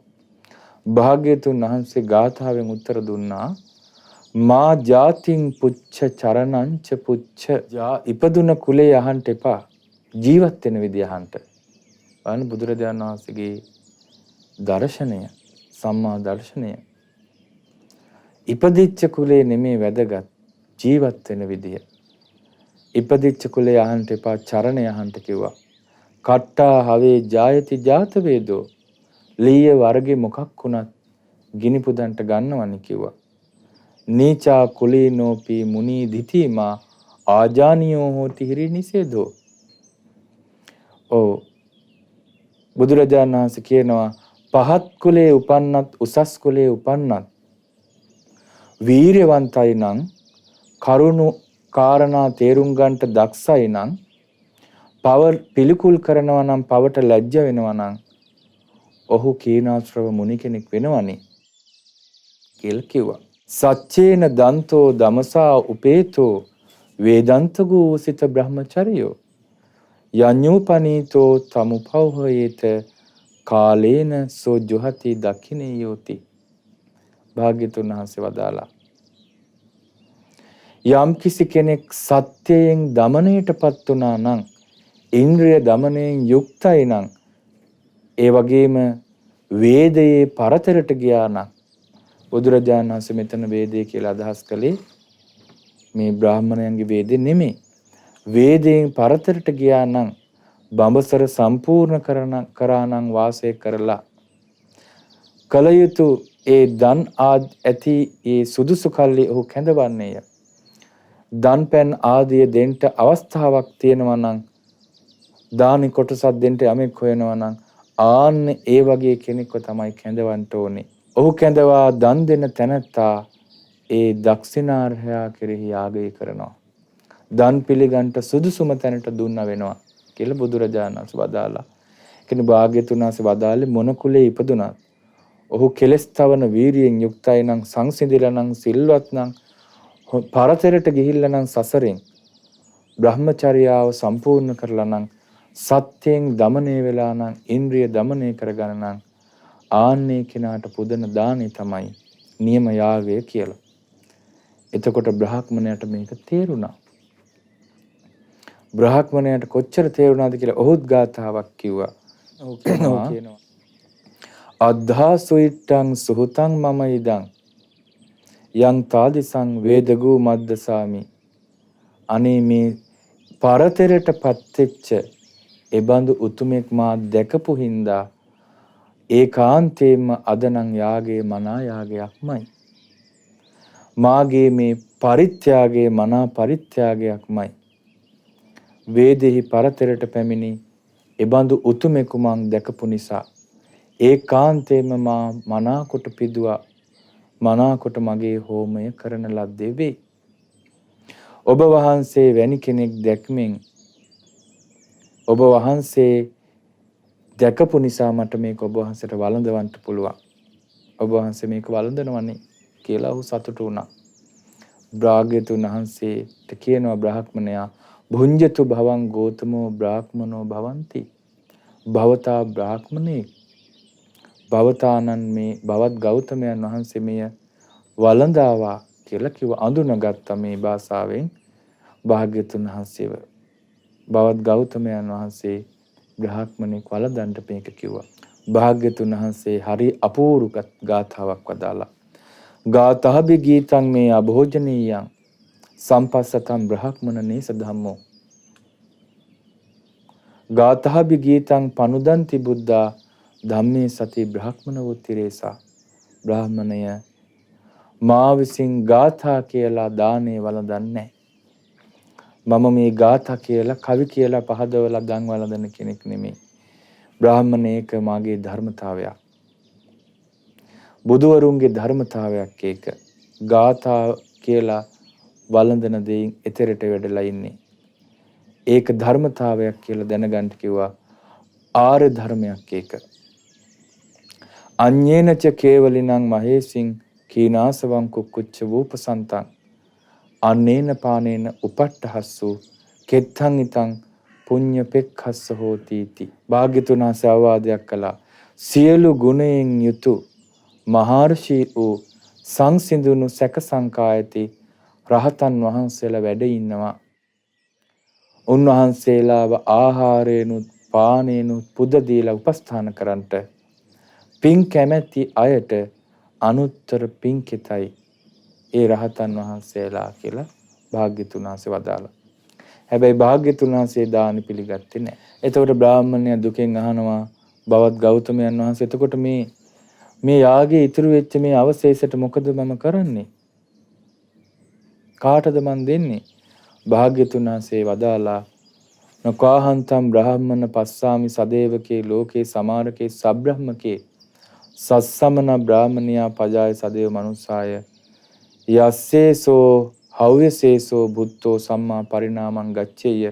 භාග්‍යතුන් වහන්සේ ගාථාවෙන් උත්තර දුන්නා මා ජාතින් පුච්ච චරණංච පුච්ච ඉපදුන කුලේ අහන්ට එපා ජීවත් වෙන විදිය අහන්ට. බලන්න බුදුරජාණන් වහන්සේගේ දර්ශනය සම්මා දර්ශනය. ඉපදිච්ච කුලේ නෙමේ වැදගත් ජීවත් වෙන විදිය. ඉපදිච්ච කුලේ අහන්ට එපා චරණය අහන්ට කිව්වා. කට්ටා හවේ ජායති ජාත වේදෝ ලීය වර්ගේ මොකක් වුණත් ගිනි පුදන්ට ගන්නවනි කිව්වා. නීචා කුලීනෝපි මුනී දිතිමා ආජානියෝ හෝති හිරි නිසේදෝ. ඔව් බුදුරජාණන් වහන්සේ කියනවා පහත් කුලේ උපන්නත් උසස් කුලේ උපන්නත් වීරවන්තයි නම් කරුණු කාරණා තේරුම් ගන්නට දක්ෂයි නම් පව පිළිකුල් කරනවා නම් පවට ලැජ්ජ වෙනවා නම් ඔහු කීනාශ්‍රව මුනි කෙනෙක් වෙනවනේ කියලා කිව්වා. සච්චේන දන්තෝ දමසා උපේතෝ වේදන්තගෝ සිත බ්‍රහ්මචර්යෝ යඤ්ඤෝපනීතෝ තමුපෞහයේත කාලේන සෝ ජොහති දක්ඛිනේයෝති. භාග්‍යතුන් වහන්සේ වදාලා යම් කිසි කෙනෙක් සත්‍යයෙන් දමණයටපත් වුණා නම් ඉන්ද්‍රිය දමණයෙන් යුක්තයි නම් ඒ වගේම වේදයේ පරතරට ගියා නම් බුදුරජාණන් වහන්සේ මෙතන වේදේ කියලා අදහස් කළේ මේ බ්‍රාහ්මණයන්ගේ වේදේ නෙමෙයි. වේදයෙන් පරතරට ගියා නම් බඹසර සම්පූර්ණ කරා නම් වාසය කරලා කල යුතු ඒ දන් ඇති ඒ සුදුසු කල්ලි ඔහු කැඳවන්නේය. දන් පැන් ආදිය දෙන්න අවස්ථාවක් තියෙනවා නම් දානි කොටසක් දෙන්න යමෙක් හොයනවා නම් ආන්න ඒ වගේ කෙනෙක්ව තමයි කැඳවන්න ඕනේ. ඔහු කැඳවා දන් දෙන තැනැත්තා ඒ දක්ෂිනාර්හයා කෙරෙහි යාගය කරනවා. දන් පිළිගන්ට සුදුසුම තැනට දුන්න වෙනවා කියලා බුදුරජාණන් වහන්සේ වදාලා. කියන්නේ භාග්‍යතුන් වහන්සේ වදාළේ මොන කුලේ ඉපදුනත් ඔහු කෙලස් තවන වීරියෙන් යුක්තයි නම් සංසිඳිලා නම් සිල්වත් නම් පරතරට ගිහිල්ලා නම් සසරෙන් බ්‍රහ්මචර්යාව සම්පූර්ණ කරලා නම් සත්‍යයෙන් দমনය වෙලා නම් ඉන්ද්‍රිය দমনය කරගන්න නම් ආන්නේ කෙනාට පුදන දානෙ තමයි නියම යාගය කියලා. එතකොට බ්‍රාහ්මණයට මේක තේරුණා. බ්‍රාහ්මණයට කොච්චර තේරුණාද කියලා ඔහුත් ගාථාවක් කිව්වා. ඔව් කියනවා. අද්ධා සුයිට්ටං සුහුතං මම ඉදං යං තාදිසං වේදගූ මද්දසාමි. අනේ මේ පරතරට පත්වෙච්ච එබඳු උතුමෙක් මා දැකපු හින්දා ඒකාන්තයෙන්ම අදනම් යාගේ මනා යාගයක්මයි. මාගේ මේ පරිත්‍යාගයේ මනා පරිත්‍යාගයක්මයි. වේදෙහි පරතරට පැමිණි එබඳු උතුමෙකු මං දැකපු නිසා ඒකාන්තයෙන්ම මා මනාකොට පිදුවා මනාකොට මගේ හෝමය කරන ලද්දේ වේ. ඔබ වහන්සේ වැනි කෙනෙක් දැක්මෙන් ඔබ වහන්සේ දැකපු නිසා මට මේක ඔබ වහන්සේට වළඳවන්න පුළුවන්. ඔබ වහන්සේ මේක වළඳනවනේ කියලා ඔහු සතුටු වුණා. භාග්‍යතුන් වහන්සේට කියනවා බ්‍රාහ්මණයා භුඤ්ජතු භවං ගෝතමෝ බ්‍රාහ්මනෝ භවಂತಿ. භවතා බ්‍රාහ්මණේ භවතානන් මේ භවත් ගෞතමයන් වහන්සේ මෙය වළඳාවා කියලා කිව්ව. අඳුනගත්ත මේ භාෂාවෙන් භාග්‍යතුන් වහන්සේව භවත් ගෞතමයන් වහන්සේ බ්‍රාහ්මණෙක් වළඳන්ට මේක කිව්වා. භාග්‍යතුන් වහන්සේ හරි අපූර්ව ගාථාවක් වදාලා. ගාථාභි ගීතං මේ අභෝජනීයං සම්පස්සතං බ්‍රාහ්මණ නේස ධම්මෝ. ගාථාභි ගීතං පනුදන්ති බුද්ධා ධම්මේ සති බ්‍රාහ්මණ වූතිරේසා. බ්‍රාහ්මණය මා විසින් ගාථා කියලා දානේ වළඳන්නේ. මම මේ ගාථා කියලා කවි කියලා පහදවලා දන් වළඳන කෙනෙක් නෙමෙයි. බ්‍රාහ්මණේක මාගේ ධර්මතාවයක්. බුදුවරුන්ගේ ධර්මතාවයක් ඒක. ගාථා කියලා වළඳන දෙයින් එතරට වැඩලා ඉන්නේ. ඒක ධර්මතාවයක් කියලා දැනගන්න කිව්වා. ආර්ය ධර්මයක් ඒක. අඤ්ඤේනච කේවලිනං මහේසින් කීනාසවං කුක්කුච්ච වූපසන්තං අන්නේන පානේන උපට්ඨහස්සු කෙත්තං ිතං පුඤ්ඤ පෙක්ඛස්ස හෝති ති. භාග්‍යතුන් වහන්සේ අවවාදයක් කළා. සියලු ගුණයෙන් යුතු මහර්ෂි වූ සංසිඳුණු සැක සංකා ඇති රහතන් වහන්සේලා වැඩ ඉන්නවා. උන්වහන්සේලාව ආහාරේනුත් පානේනුත් පුද දීලා උපස්ථාන කරන්ට පින් කැමැති අයට අනුත්තර පින් කෙතයි ඒ රහතන් වහන්සේලා කියලා භාග්‍යතුන් වහන්සේ වදාළා. හැබැයි භාග්‍යතුන් වහන්සේ දානි පිළිගත්තේ නැහැ. එතකොට බ්‍රාහ්මණයා දුකෙන් අහනවා බවත් ගෞතමයන් වහන්සේ එතකොට මේ යාගයේ ඉතුරු වෙච්ච මේ අවශේෂයට මොකද මම කරන්නේ? කාටද මන් දෙන්නේ? භාග්‍යතුන් වහන්සේ වදාලා නකාහන්තම් බ්‍රාහ්මණ පස්සාමි සදේවකේ ලෝකේ සමාරකේ සබ්‍රහ්මකේ සස්සමන බ්‍රාහ්මණයා පජාය සදේව මනුස්සාය යස්සේසෝ හව්‍යසේසෝ බුද්ධෝ සම්මා පරිණාමං ගච්ඡේය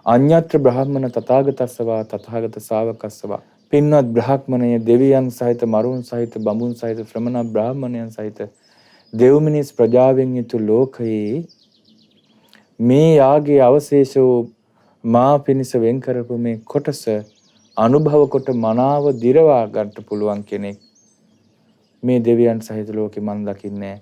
අඤ්ඤත්‍ර බ්‍රාහ්මණ තථාගතස්සවා තථාගත ශාවකස්සවා. පින්වත් බ්‍රාහ්මණය දෙවියන් සහිත මරුන් සහිත බඹුන් සහිත ශ්‍රමණ බ්‍රාහ්මණයන් සහිත දෙව් මිනිස් ප්‍රජාවෙන් යුතු ලෝකයේ මේ යාගයේ අවශේෂ වූ මා පිණිස වෙන් කරපු මේ කොටස අනුභව කොට මනාව දිරවා ගන්න පුළුවන් කෙනෙක් මේ දෙවියන් සහිත ලෝකෙ මන් දකින්නේ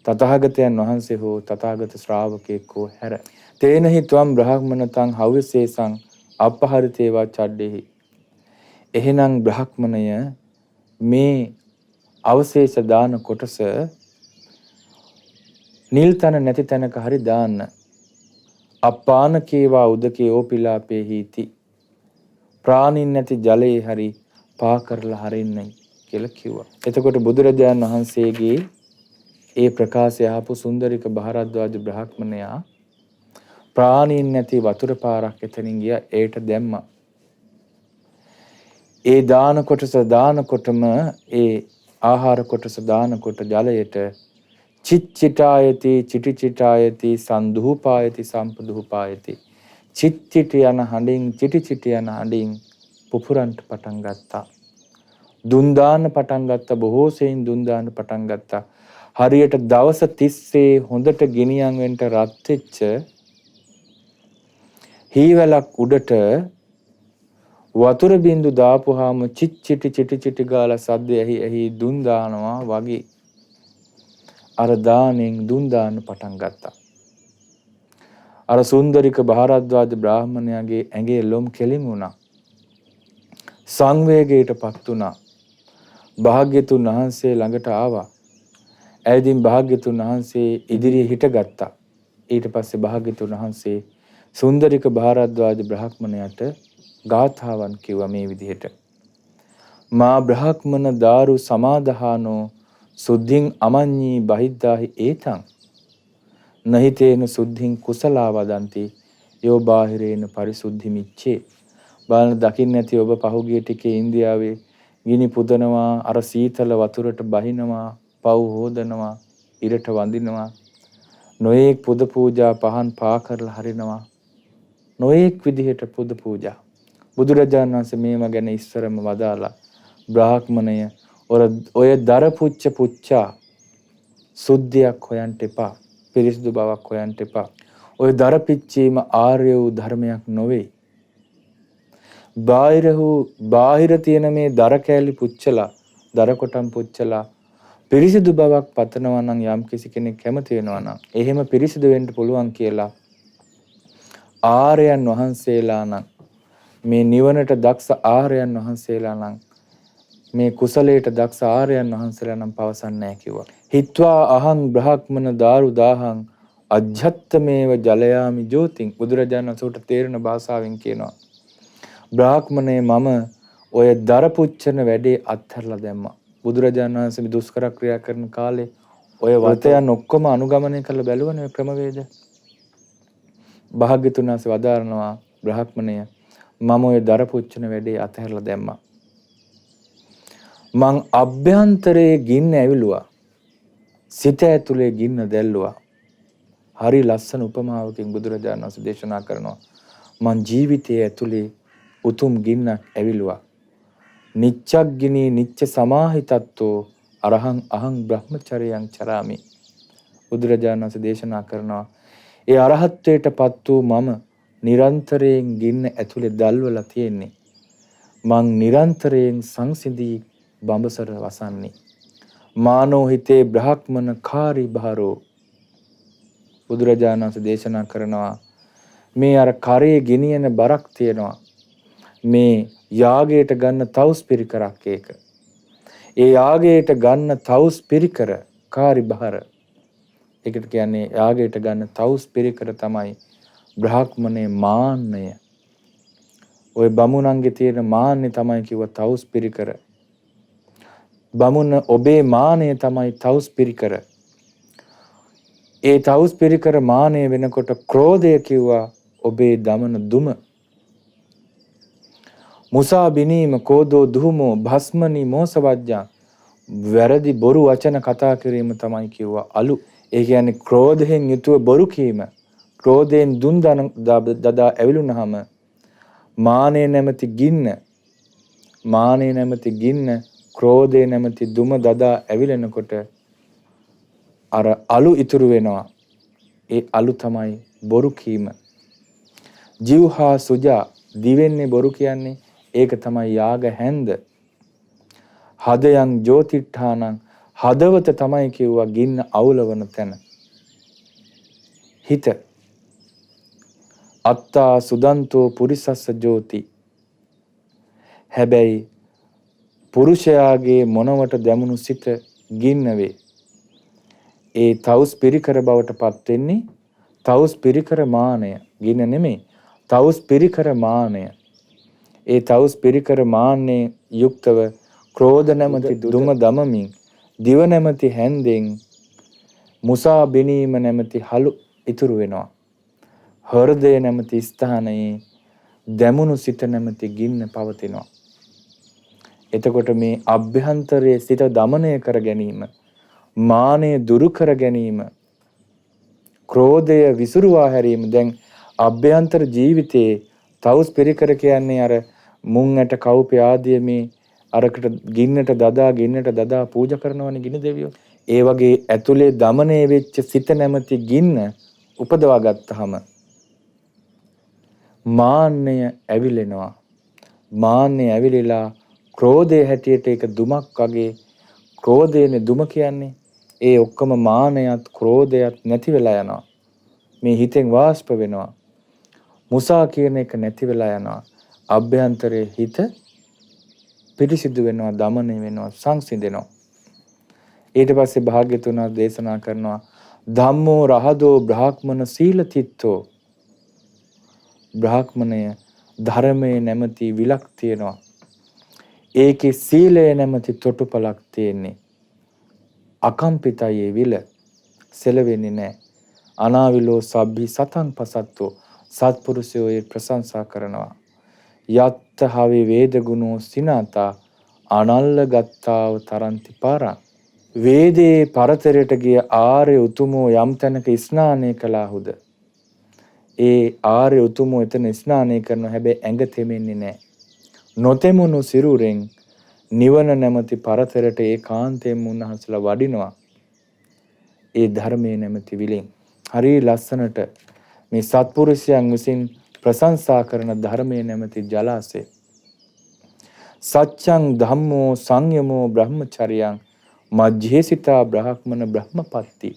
තථාගතයන් වහන්සේ හෝ තථාගත ශ්‍රාවකෙක් හෝ හැර. තේනහි ත්වම් බ්‍රාහ්මණතං හව්‍යසේසං අපහරිතේවා චඩ්ඩෙහි. එහෙනම් බ්‍රාහ්මණය මේ අවශේෂ දාන කොටස නිල් තන නැති තැනක හරි දාන්න. අප්පානකේවා උදකේ ඕපිලාපේ හීති. ප්‍රාණින් නැති ජලයේ හරි පා කරලා හරින්නයි කියලා කිව්වා. එතකොට බුදුරජාණන් වහන්සේගේ ඒ ප්‍රකාශය ආපු සුන්දරික භාරද්වාජ බ්‍රාහ්මණයා ප්‍රාණින් නැති වතුර පාරක් එතනින් ගියා ඒට දැම්මා. ඒ දාන කොටස දානකොටම ඒ ආහාර කොටස දානකොට ජලයට චිච්චිටායති චිටිචිටායති සන්දුපායති සම්පදුපායති චිච්චිට යන හඬින් චිටිචිට යන හඬින් පුපුරන්ට පටන් ගත්තා. දුන් දාන්න පටන් ගත්තා. බොහෝ සෙයින් දුන් දාන්න පටන් ගත්තා. හරියට දවස් 30 හොඳට ගිනියම් වෙන්න රත් වෙච්ච හීවලක් උඩට වතුර බින්දු දාපුවාම චිච්චිටි චිටි චිටි ගාලා සද්ද ඇහි දුන් දානවා වගේ අර දානෙන් දුන් දාන්න පටන් ගත්තා. අර සුන්දරික භාරද්වාජ බ්‍රාහ්මණයාගේ ඇඟේ ලොම් කෙලින් වුණා. සංවේගයටපත් වුණා. භාග්‍යතුන් වහන්සේ ළඟට ආවා. ඇයිදින් භාග්‍යතුන් වහන්සේ ඉදිරියේ හිටගත්තා. ඊට පස්සේ භාග්‍යතුන් වහන්සේ සුන්දරික භාරද්වාජ බ්‍රාහ්මණයාට ගාථාවන් කිව්වා මේ විදිහට. මා බ්‍රාහ්මණ දාරු සමාදහානෝ සුද්ධින් අමඤ්ඤී බහිද්ධාහි ඒතං නහිතේන සුද්ධින් කුසලා වදන්ති යෝ බාහිරේන පරිසුද්ධි මිච්ඡේ. බලන්න දකින්න නැති ඔබ පහුගිය ටිකේ ඉන්දියාවේ ගිනි පුදනවා, අර සීතල වතුරට බහිනවා, පව් හොදනවා, ඉරට වඳිනවා, නොයේක් පුද පූජා පහන් පා කරලා හරිනවා, නොයේක් විදිහට පුද පූජා. බුදුරජාණන් වහන්සේ මේව ගැන ඉස්සරම වදාලා බ්‍රාහ්මණය ඔය දර පුච්චා සුද්ධියක් හොයන්ට එපා, පිරිසිදු බවක් හොයන්ට එපා. ඔය දර පිච්චීම ආර්ය වූ ධර්මයක් නොවේ. බාහිර තියෙන මේ දර කෑලි පුච්චලා, දර කොටම් පුච්චලා පිරිසිදු බවක් පතනවා නම් යම් කිසි කෙනෙක් කැමති වෙනවා නම් එහෙම පිරිසිදු වෙන්න පුළුවන් කියලා ආර්යයන් වහන්සේලා නම්, මේ නිවනට දක්ෂ ආර්යයන් වහන්සේලා නම්, මේ කුසලයට දක්ෂ ආර්යයන් වහන්සේලා නම් පවසන්නේ නැහැ කිව්වා. හිත්වා අහං බ්‍රාහ්මණ දාරු දාහං අජ්ජත්තමේව ජලයාමි ජෝතින්. බුදුරජාණන් වහන්සේට තේරෙන භාෂාවෙන් කියනවා, බ්‍රාහ්මණේ මම ඔය දර පුච්චන වැඩේ අත්හැරලා දැම්මා. බුදුරජාණන් වහන්සේ දුෂ්කර ක්‍රියා කරන කාලේ ඔය වතයන් ඔක්කොම අනුගමනය කරලා බැලුවනේ ක්‍රමවේද. භාග්‍යතුන් වහන්සේ වදාරනවා, බ්‍රාහ්මණය මම ඔය දර පුච්චන වැඩේ අත්හැරලා දැම්මා. මං අභ්‍යන්තරයේ ගින්න ඇවිලුවා, සිත ඇතුලේ ගින්න දැල්ලුවා. හරි ලස්සන උපමාවකින් බුදුරජාණන් වහන්සේ දේශනා කරනවා, මං ජීවිතයේ ඇතුලේ උතුම් ගින්නක් ඇවිලුවා. නිච්චග්ගිනී නිච්ච සමාහිතත්තෝ අරහං අහං බ්‍රහ්මචර්යං චරාමි. බුදුරජාණන් වහන්සේ දේශනා කරනවා, ඒ අරහත්ත්වයටපත් වූ මම නිරන්තරයෙන් ගින්න ඇතුලේ දැල්වලා තියෙන්නේ. මං නිරන්තරයෙන් සංසිඳී බඹසර වසන්නේ. මානෝ හිතේ බ්‍රහ්මන කාරි භාරෝ. බුදුරජාණන් වහන්සේ දේශනා කරනවා මේ අර කරේ ගෙනියන බරක් තියෙනවා. මේ යාගයට ගන්න තවුස් පිරිකරක් ඒක. ඒ යාගයට ගන්න තවුස් පිරිකර කාරි භාර. ඒකට කියන්නේ යාගයට ගන්න තවුස් පිරිකර තමයි බ්‍රාහ්මණේ මාන්නය. ওই බමුණන්ගේ තියෙන මාන්නය තමයි කිව්ව තවුස් පිරිකර. බමුණ ඔබේ මානය තමයි තවුස් පිරිකර. ඒ තවුස් පිරිකර මානය වෙනකොට ක්‍රෝධය කිව්වා ඔබේ දමන දුම. මුසා බිනීම කෝධෝ දුහමෝ භස්මනි මෝසවජ්ජා. වැරදි බොරු වචන කතා කිරීම තමයි කිව්වා අලු. ඒ කියන්නේ ක්‍රෝධයෙන් යුතුව බොරු කීම. ක්‍රෝධයෙන් දුන් දදා ඇවිලුනහම මානය නැමැති ගින්න, මානය නැමැති ගින්න, ක්‍රෝධය නැමැති දුම දදා ඇවිලෙනකොට අර අලු ඉතුරු වෙනවා. ඒ අලු තමයි බොරු කීම. ජීවහා සුජා දිවෙන්නේ බොරු කියන්නේ ඒක තමයි යාග හැන්ද. හදයන් ජෝතිට්ඨානං හදවත තමයි කිව්වා ගින්න අවුලවන තැන. හිත අත්තා සුදන්තෝ පුරිසස්ස ජෝති. හැබැයි පුරුෂයාගේ මොනවට දැමුණු සිත ගින්න වේ. ඒ තවුස් පිරිකර බවට පත් වෙන්නේ තවුස් පිරිකර මානය. ගින්න නෙමෙයි. තවුස් පිරිකර මානය. ඒ තවුස් පිරිකර මාන්නේ යුක්තව ක්‍රෝධ නැමැති දුම දමමින් දිව නැමැති හැන්දෙන් මුසා බිනීම නැමැති හලු ඉතුරු වෙනවා. හෘදය නැමැති ස්ථානයේ දැමුණු සිත නැමැති ගින්න පවතිනවා. එතකොට මේ අභ්‍යන්තරයේ සිත දමනය කර ගැනීම, මානය දුරු කර ගැනීම, ක්‍රෝධය විසුරුවා හැරීම. දැන් අභ්‍යන්තර ජීවිතයේ තවුස් පිරිකර කියන්නේ අර මුං ඇට කවුප ආදී මේ අරකට ගින්නට දදා පූජා කරනවනේ ගිනි දෙවියෝ. ඒ වගේ ඇතුලේ දමනය වෙච්ච සිත නැමැති ගින්න උපදවා ගත්තාම මාන්නය ඇවිලෙනවා. මාන්නය ඇවිලිලා ක්‍රෝධය හැටියට ඒක දුමක් වගේ. ක්‍රෝධයනේ දුම කියන්නේ. ඒ ඔක්කොම මානයත් ක්‍රෝධයත් නැති වෙලා යනවා. මේ හිතෙන් වාෂ්ප වෙනවා. මුසා කියන එක නැති වෙලා යනවා. අභ්‍යන්තරයේ හිත පිරිසිදු වෙනවා, දමනය වෙනවා, සංසිඳෙනවා. ඊට පස්සේ භාග්‍යතුන් වහන්සේ දේශනා කරනවා ධම්මෝ රහදෝ බ්‍රාහ්මන සීලතිත්තෝ. බ්‍රාහ්මණය ධර්මයේ නැමැති විලක් තියෙනවා. ඒකේ සීලය නැමැති තොටුපලක් තියෙන්නේ. අකම්පිතයි ඒ විල. සෙලවෙන්නේ නැහැ. අනාවිලෝ සබ්බි සතං පසත්තෝ. සත්පුරුෂයෝ ඒ ප්‍රශංසා කරනවා. යත්ත හවි වේද ගුණෝ සිනාතා අනල්ල ගත්තාව තරන්ති පාරං. වේදේ පරතරයට ගිය ආර්ය උතුමෝ යම් තැනක ස්නානය කළාහුද. ඒ ආර්ය උතුමෝ එතන ස්නානය කරන හැබැයි ඇඟ තෙමෙන්නේ නැහැ. නොතෙමුණු සිරුරෙන් නිවන නැමැති පරතරයට ඒකාන්තයෙන්ම උන්වහන්සේලා වඩිනවා. ඒ ධර්මයේ නැමැති විලෙන්. හරි ලස්සනට මේ සත්පුරුෂයන් විසින් ප්‍රශංසා කරන ධර්මයේ නැමැති ජලාශය. සත්‍යං ධම්මෝ සංයමෝ බ්‍රහ්මචර්යං මජ්ජේසිතා බ්‍රාහ්මන බ්‍රහ්මපත්ති.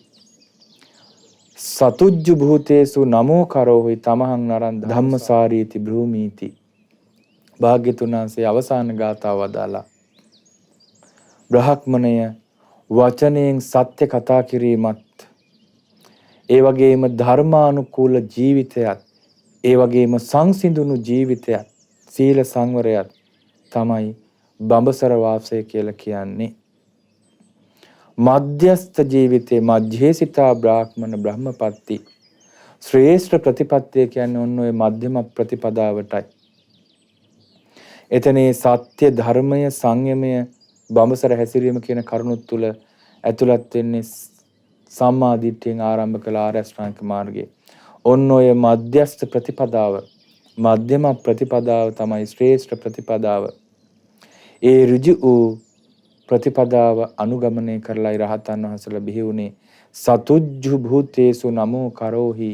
සතුජ්ජු භූතේසු නමෝ කරෝහි තමහං නරන් ධම්මසාරීති බ්‍රූමීති. භාග්‍යතුන් වහන්සේ අවසාන ගාථාව වදාලා බ්‍රාහ්මණය වචනයෙන් සත්‍ය කතා කිරීමත්, ඒ වගේම ධර්මානුකූල ජීවිතයත්, ඒ වගේම සංසිඳුණු ජීවිතයත්, සීල සංවරයත් තමයි බඹසර වාසය කියලා කියන්නේ. මධ්‍යස්ථ ජීවිතේ මධ්‍යේසිතා බ්‍රාහ්මන බ්‍රහ්මපත්ති. ශ්‍රේෂ්ඨ ප්‍රතිපත්තිය කියන්නේ ඔන්න ඔය මධ්‍යම ප්‍රතිපදාවටයි. එතනේ සත්‍ය ධර්මය සංයමය බඹසර හැසිරීම කියන කරුණු තුල ඇතුළත් වෙන්නේ සම්මා දිට්ඨියෙන් ආරම්භ කළ ආර්ය අෂ්ටාංගික මාර්ගය. ඔන්න ඔය මධ්‍යස්ථ ප්‍රතිපදාව, මධ්‍යම ප්‍රතිපදාව තමයි ශ්‍රේෂ්ඨ ප්‍රතිපදාව. ඒ ඍජු වූ ප්‍රතිපදාව අනුගමනය කරලායි රහතන් වහන්සේලා බිහි වුණේ. සතුජ්ජු භූතේසු නමෝ කරෝහි.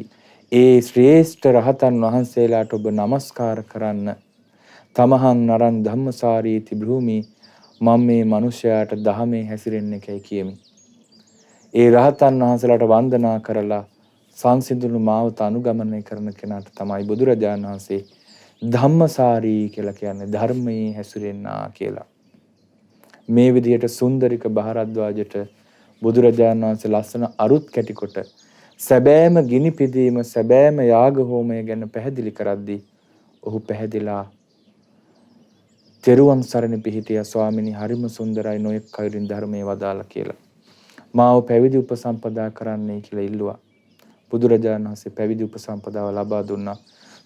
ඒ ශ්‍රේෂ්ඨ රහතන් වහන්සේලාට ඔබ নমස්කාර කරන්න. තමහං නරං ධම්මසාරීති භූමි. මම මේ මිනිසයාට දහමේ හැසිරෙන්න එකයි කියමි. ඒ රහතන් වහන්සේලාට වන්දනා කරලා සංසිඳුණු මාවත අනුගමනය කරන කෙනාට තමයි බුදුරජාණන් වහන්සේ ධම්මසාරී කියලා කියන්නේ, ධර්මයේ හැසිරෙන්නා කියලා. මේ විදිහට සුන්දරික බහරද්වාජට බුදුරජාණන් වහන්සේ ලස්සන අරුත් කැටිකොට සැබෑම ගිනි පිදීම, සැබෑම යාග හෝමය ගැන පැහැදිලි කරද්දී ඔහු පැහැදිලා තෙරුවන් සරණ පිහිටියා, ස්වාමිනී හරිම සුන්දරයි, නොයෙක් කයුරින් ධර්මයේ වදාලා කියලා. මාව පැවිදි උපසම්පදා කරන්නයි කියලා ඉල්ලුවා. බුදුරජාණන් වහන්සේ පැවිදි උපසම්පදාව ලබා දුන්නා.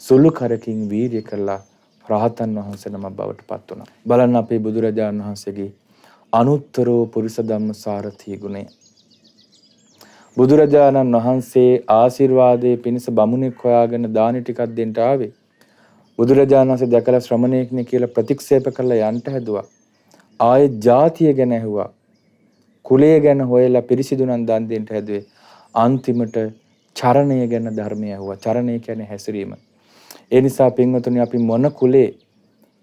සුළු කරකින් වීර්ය කළා රහතන් වහන්සේ නම බවට පත් වුණා. බලන්න අපේ බුදුරජාණන් වහන්සේගේ අනුත්තරෝ පුරිස ධම්ම සාරථී ගුණය. බුදුරජාණන් වහන්සේ ආශිර්වාදයේ පිණිස බමුණෙක් හොයාගෙන දානි ටිකක් දෙන්න ආවේ. බුදුරජාණන් වහන්සේ දැකලා ශ්‍රමණයෙක්නේ කියලා ප්‍රතික්ෂේප කරලා යන්න හැදුවා. ආයේ ජාතිය ගැන ඇහුවා. කුලය ගැන හොයලා පිරිසිදු නම් දන් දෙන්න හැදුවේ. අන්තිමට චරණය ගැන ධර්මය ඇහුවා. චරණය කියන්නේ හැසිරීම. ඒ නිසා පින්වතුනි, අපි මොන කුලේ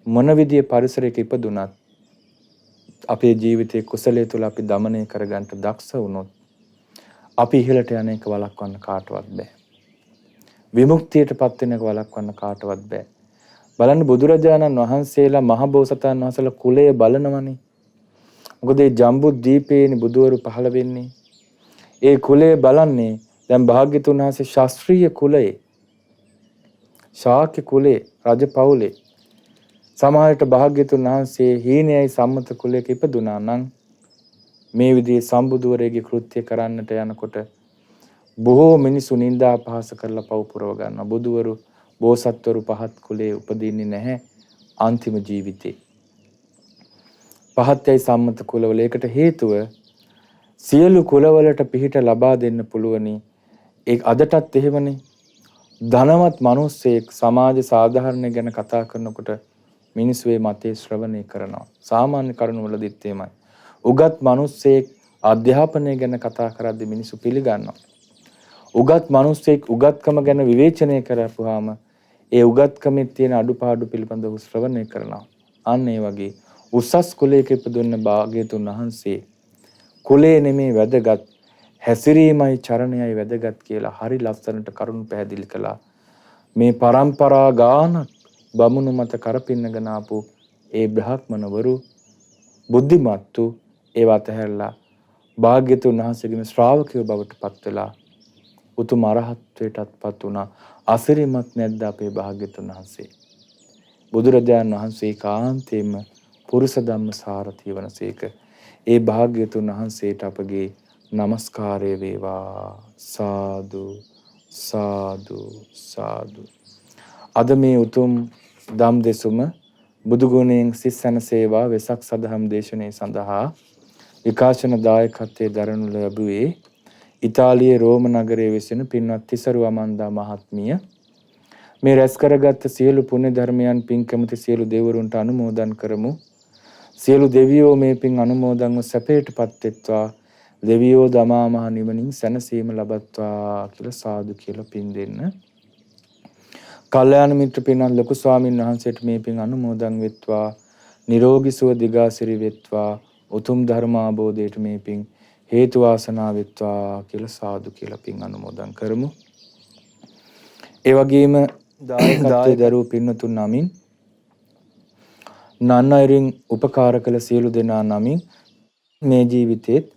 මොන විදිය පරිසරයක ඉපදුනත් අපේ ජීවිතයේ කුසලයේ තුල අපි দমনය කරගන්න දක්ෂ වුණොත් අපි ඉහළට යන එක වළක්වන්න කාටවත් බෑ. විමුක්තියටපත් වෙන එක වළක්වන්න කාටවත් බෑ. බලන්න බුදුරජාණන් වහන්සේලා මහ බෝසතාණන් වහන්සේලා කුලය බලනවනේ. මොකද මේ ජම්බු දීපේනේ බුදුවරු පහළ වෙන්නේ. ඒ කුලය බලන්නේ දැන් භාග්‍යතුන් වහන්සේ ශාස්ත්‍රීය කුලයේ, ශාක්‍ය කුලේ, රජ පවුලේ. සමහරට භාග්‍යතුන් වහන්සේ හීනයයි සම්මත කුලයක ඉපදුනා නම් මේ විදිහේ සම්බුදුවරයෙගේ කෘත්‍ය කරන්නට යනකොට බොහෝ මිනිසු නිନ୍ଦා අපහාස කරලා පව් පුරව ගන්නවා. බුදුවරු, බෝසත්වරු පහත් කුලයේ උපදින්නේ නැහැ අන්තිම ජීවිතේ. පහත්යයි සම්මත කුලවල. ඒකට හේතුව සියලු කුලවලට පිහිට ලබා දෙන්න පුළුවනි. ඒ අදටත් එහෙමනේ. ධනවත් මිනිස්සෙක් සමාජ සාධාරණ ගැන කතා කරනකොට මිනිස්සු ඒ මතේ ශ්‍රවණය කරනවා. සාමාන්‍ය කරුණවලදීත් එහෙමයි. උගත් මිනිස්සෙක් අධ්‍යාපනය ගැන කතා කරද්දී මිනිස්සු පිළිගන්නවා. උගත් මිනිස්සෙක් උගත්කම ගැන විවේචනය කරපුවාම ඒ උගත්කමේ තියෙන අඩුපාඩු පිළිබඳව ශ්‍රවණය කරනවා. අන්න ඒ වගේ උසස් කුලයක ඉපදුන්න භාග්‍යතුන් වහන්සේ කුලේ නෙමේ වැදගත්, හැසිරීමයි චරණයයි වැදගත් කියලා හරි ලස්සනට කරුණු පැහැදිලි කළා. මේ පරම්පරා ගානක් බමුණු මත කරපින්නගෙන ආපු ඒ බ්‍රහ්මණවරු බුද්ධිමත්තු ඒවත් ඇහැරලා භාග්‍යතුන් වහන්සේගේ ශ්‍රාවකයෝ බවට පත් වෙලා උතුම් අරහත්ත්වයටත් පත් වුණා. අසිරිමත් නැද්ද අපේ භාග්‍යතුන් වහන්සේ? බුදුරජාණන් වහන්සේ කාන්තේම පුරුෂ ධම්ම සාරථී වනසේක. ඒ භාග්‍යතුන් වහන්සේට අපගේ නමස්කාරය වේවා. සාදු සාදු සාදු. අද මේ උතුම් ධම් දෙසුම බුදු ගුණයෙන් සිස්සනසේවා වෙසක් සදහම් දේශනේ සඳහා විකාශන දායකත්වයේ දරනු ලැබුවේ ඉතාලියේ රෝම නගරයේ වෙසෙන පින්වත් තිසරු අමන්දා මහත්මිය. මේ රැස් කරගත් සියලු පුණ්‍ය ධර්මයන් පින් කැමති සියලු දෙවිවරුන්ට අනුමෝදන් කරමු. සියලු දෙවියෝ මේ පින් අනුමෝදන්ව සැපයටපත් වෙත්වා. දෙවියෝ දමා මහ නිවනින් සැනසීම ලබත්වා කියලා සාදු කියලා පින් දෙන්න. කල්යාණ මිත්‍ර පින්වත් ලොකු ස්වාමීන් වහන්සේට මේ පින් අනුමෝදන් වෙත්වා. නිරෝගී සුව දිගාසිරි වෙත්වා. උතුම් ධර්ම අවබෝධයට මේ පින් හේතු වාසනා වෙත්වා කියලා සාදු කියලා පින් අනුමෝදන් කරමු. ඒ වගේම දායකත්වයේ දරූ පින්වතුන් නමින් නන්නයිරින් උපකාර කළ සියලු දෙනා නමින් මේ ජීවිතේත්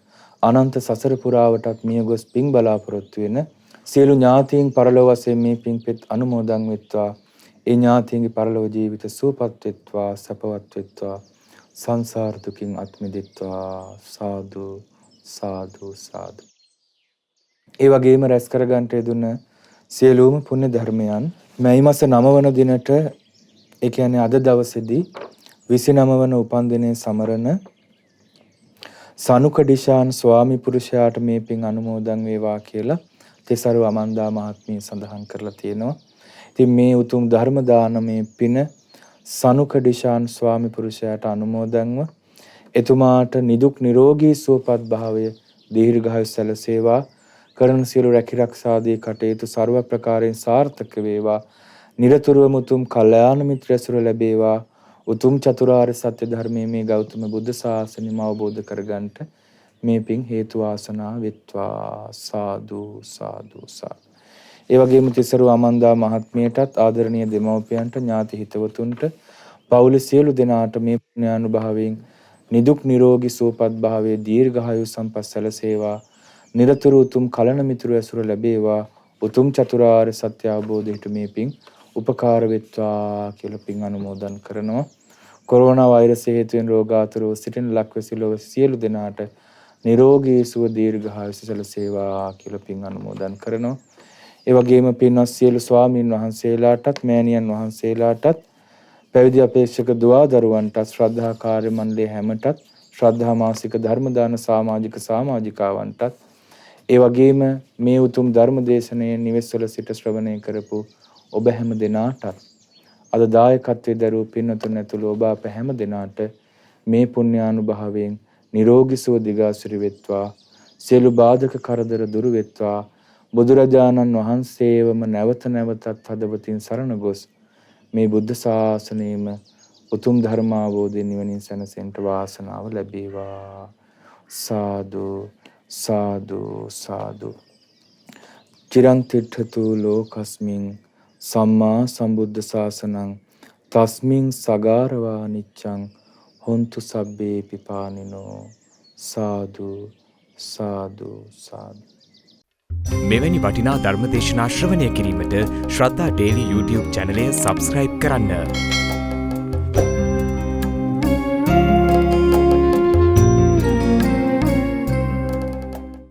අනන්ත සසර පුරාවටත් මිය ගොස් පින් බලාපොරොත්තු වෙන සියලු ඥාතීන් පරලොව වශයෙන් මේ පින් පෙත් අනුමෝදන් වෙත්වා. ඒ ඥාතීන්ගේ පරලොව ජීවිත සුවපත් වෙත්වා, සපවත් වෙත්වා, සංසාර දුකින් අත් මිදෙත්වා. සාදු සාදු සාදු. ඒ වගේම රැස් කරගන්ට යෙදුන සියලුම පුණ්‍ය ධර්මයන් මැයි මාස 9 වන දිනට, ඒ කියන්නේ අද දවසේදී 29 වන උපන්දිනයේ සමරන සනුකඩිශාන් ස්වාමි පුරුෂයාට මේ පින් අනුමෝදන් වේවා කියලා තිසරු අමන්දා මහත්මිය සඳහන් කරලා තියෙනවා. ඉතින් මේ උතුම් ධර්ම දානමේ පින සනුකඩිශාන් ස්වාමි පුරුෂයාට අනුමෝදන්ව එතුමාට නිදුක් නිරෝගී සුවපත් භාවය දීර්ඝායුෂ සැලසේවා. කරන සියලු රැකිරක්ෂාදී කටයුතු ਸਰව ප්‍රකාරයෙන් සාර්ථක වේවා. නිරතුරුවම උතුම් කල්යාණ මිත්‍ර ඇසුර ලැබේවා. උතුම් චතුරාර්ය සත්‍ය ධර්මයේ මේ ගෞතම බුද්ධ ශාසනයම අවබෝධ කරගන්නට මේ පින් හේතු වාසනා වෙත්වා. සාදු සාදු සාදු. ඒ වගේම තිසරු අමන්දා මහත්මියටත් ආදරණීය දෙමව්පියන්ට ඥාති හිතවතුන්ට පවුලේ සියලු දෙනාට මේ පුණ්‍යානුභාවයෙන් නිදුක් නිරෝගී සුවපත් භාවයේ දීර්ඝායු සම්පත් සැලසේවා. නිරතුරු උතුම් කලන මිතුරු ඇසුර ලැබේවා. උතුම් චතුරාර්ය සත්‍ය අවබෝධයට මේ පින් උපකාර වෙත්වා කියලා පින් අනුමෝදන් කරනවා. කොරෝනා වෛරසය හේතුවෙන් රෝගාතුරව සිටින ලක්වැසි ලොව සියලු දෙනාට නිරෝගී සුව දීර්ඝායුෂ සැලසේවා කියලා පින් අනුමෝදන් කරනවා. ඒ වගේම පින්වත් සියලු ස්වාමීන් වහන්සේලාටත් මෑණියන් වහන්සේලාටත් පැවිදි අපේක්ෂක දුවා දරුවන්ටත් ශ්‍රද්ධා කාර්ය මණ්ඩලයේ හැමටත් ශ්‍රද්ධා මාසික ධර්ම දාන සමාජිකාවන්ටත් ඒ වගේම මේ උතුම් ධර්ම දේශනයේ නිවෙස්වල සිට ශ්‍රවණය කරපු ඔබ හැම දෙනාටත් අද දායකත්වයේ දරූ පින්වතුන් ඇතුළු ඔබ අප හැම දෙනාට මේ පුණ්‍යානුභාවයෙන් නිරෝගී සුව දිගාසිරි වෙත්වා. සියලු බාධක කරදර දුරු වෙත්වා. බුදුරජාණන් වහන්සේවම නැවත නැවතත් හදවතින් සරණ ගොස් මේ බුද්ධ ශාසනයේම උතුම් ධර්මාවබෝධය නිවනින් සැනසෙන්න වාසනාව ලැබේවා. සාදු සාදු සාදු. චිරං තිට්ඨතු ලෝකස්මින් සම්මා සම්බුද්ධ ශාසනං තස්මින් සගාරවා නිච්ඡං හොන්තු සබ්බේ පිපානිනෝ. සාදු සාදු සාදු. මෙවැනි වටිනා ධර්ම දේශනා ශ්‍රවණය කිරීමට ශ්‍රද්ධා ඩේලි YouTube චැනලය සබස්ක්‍රයිබ් කරන්න.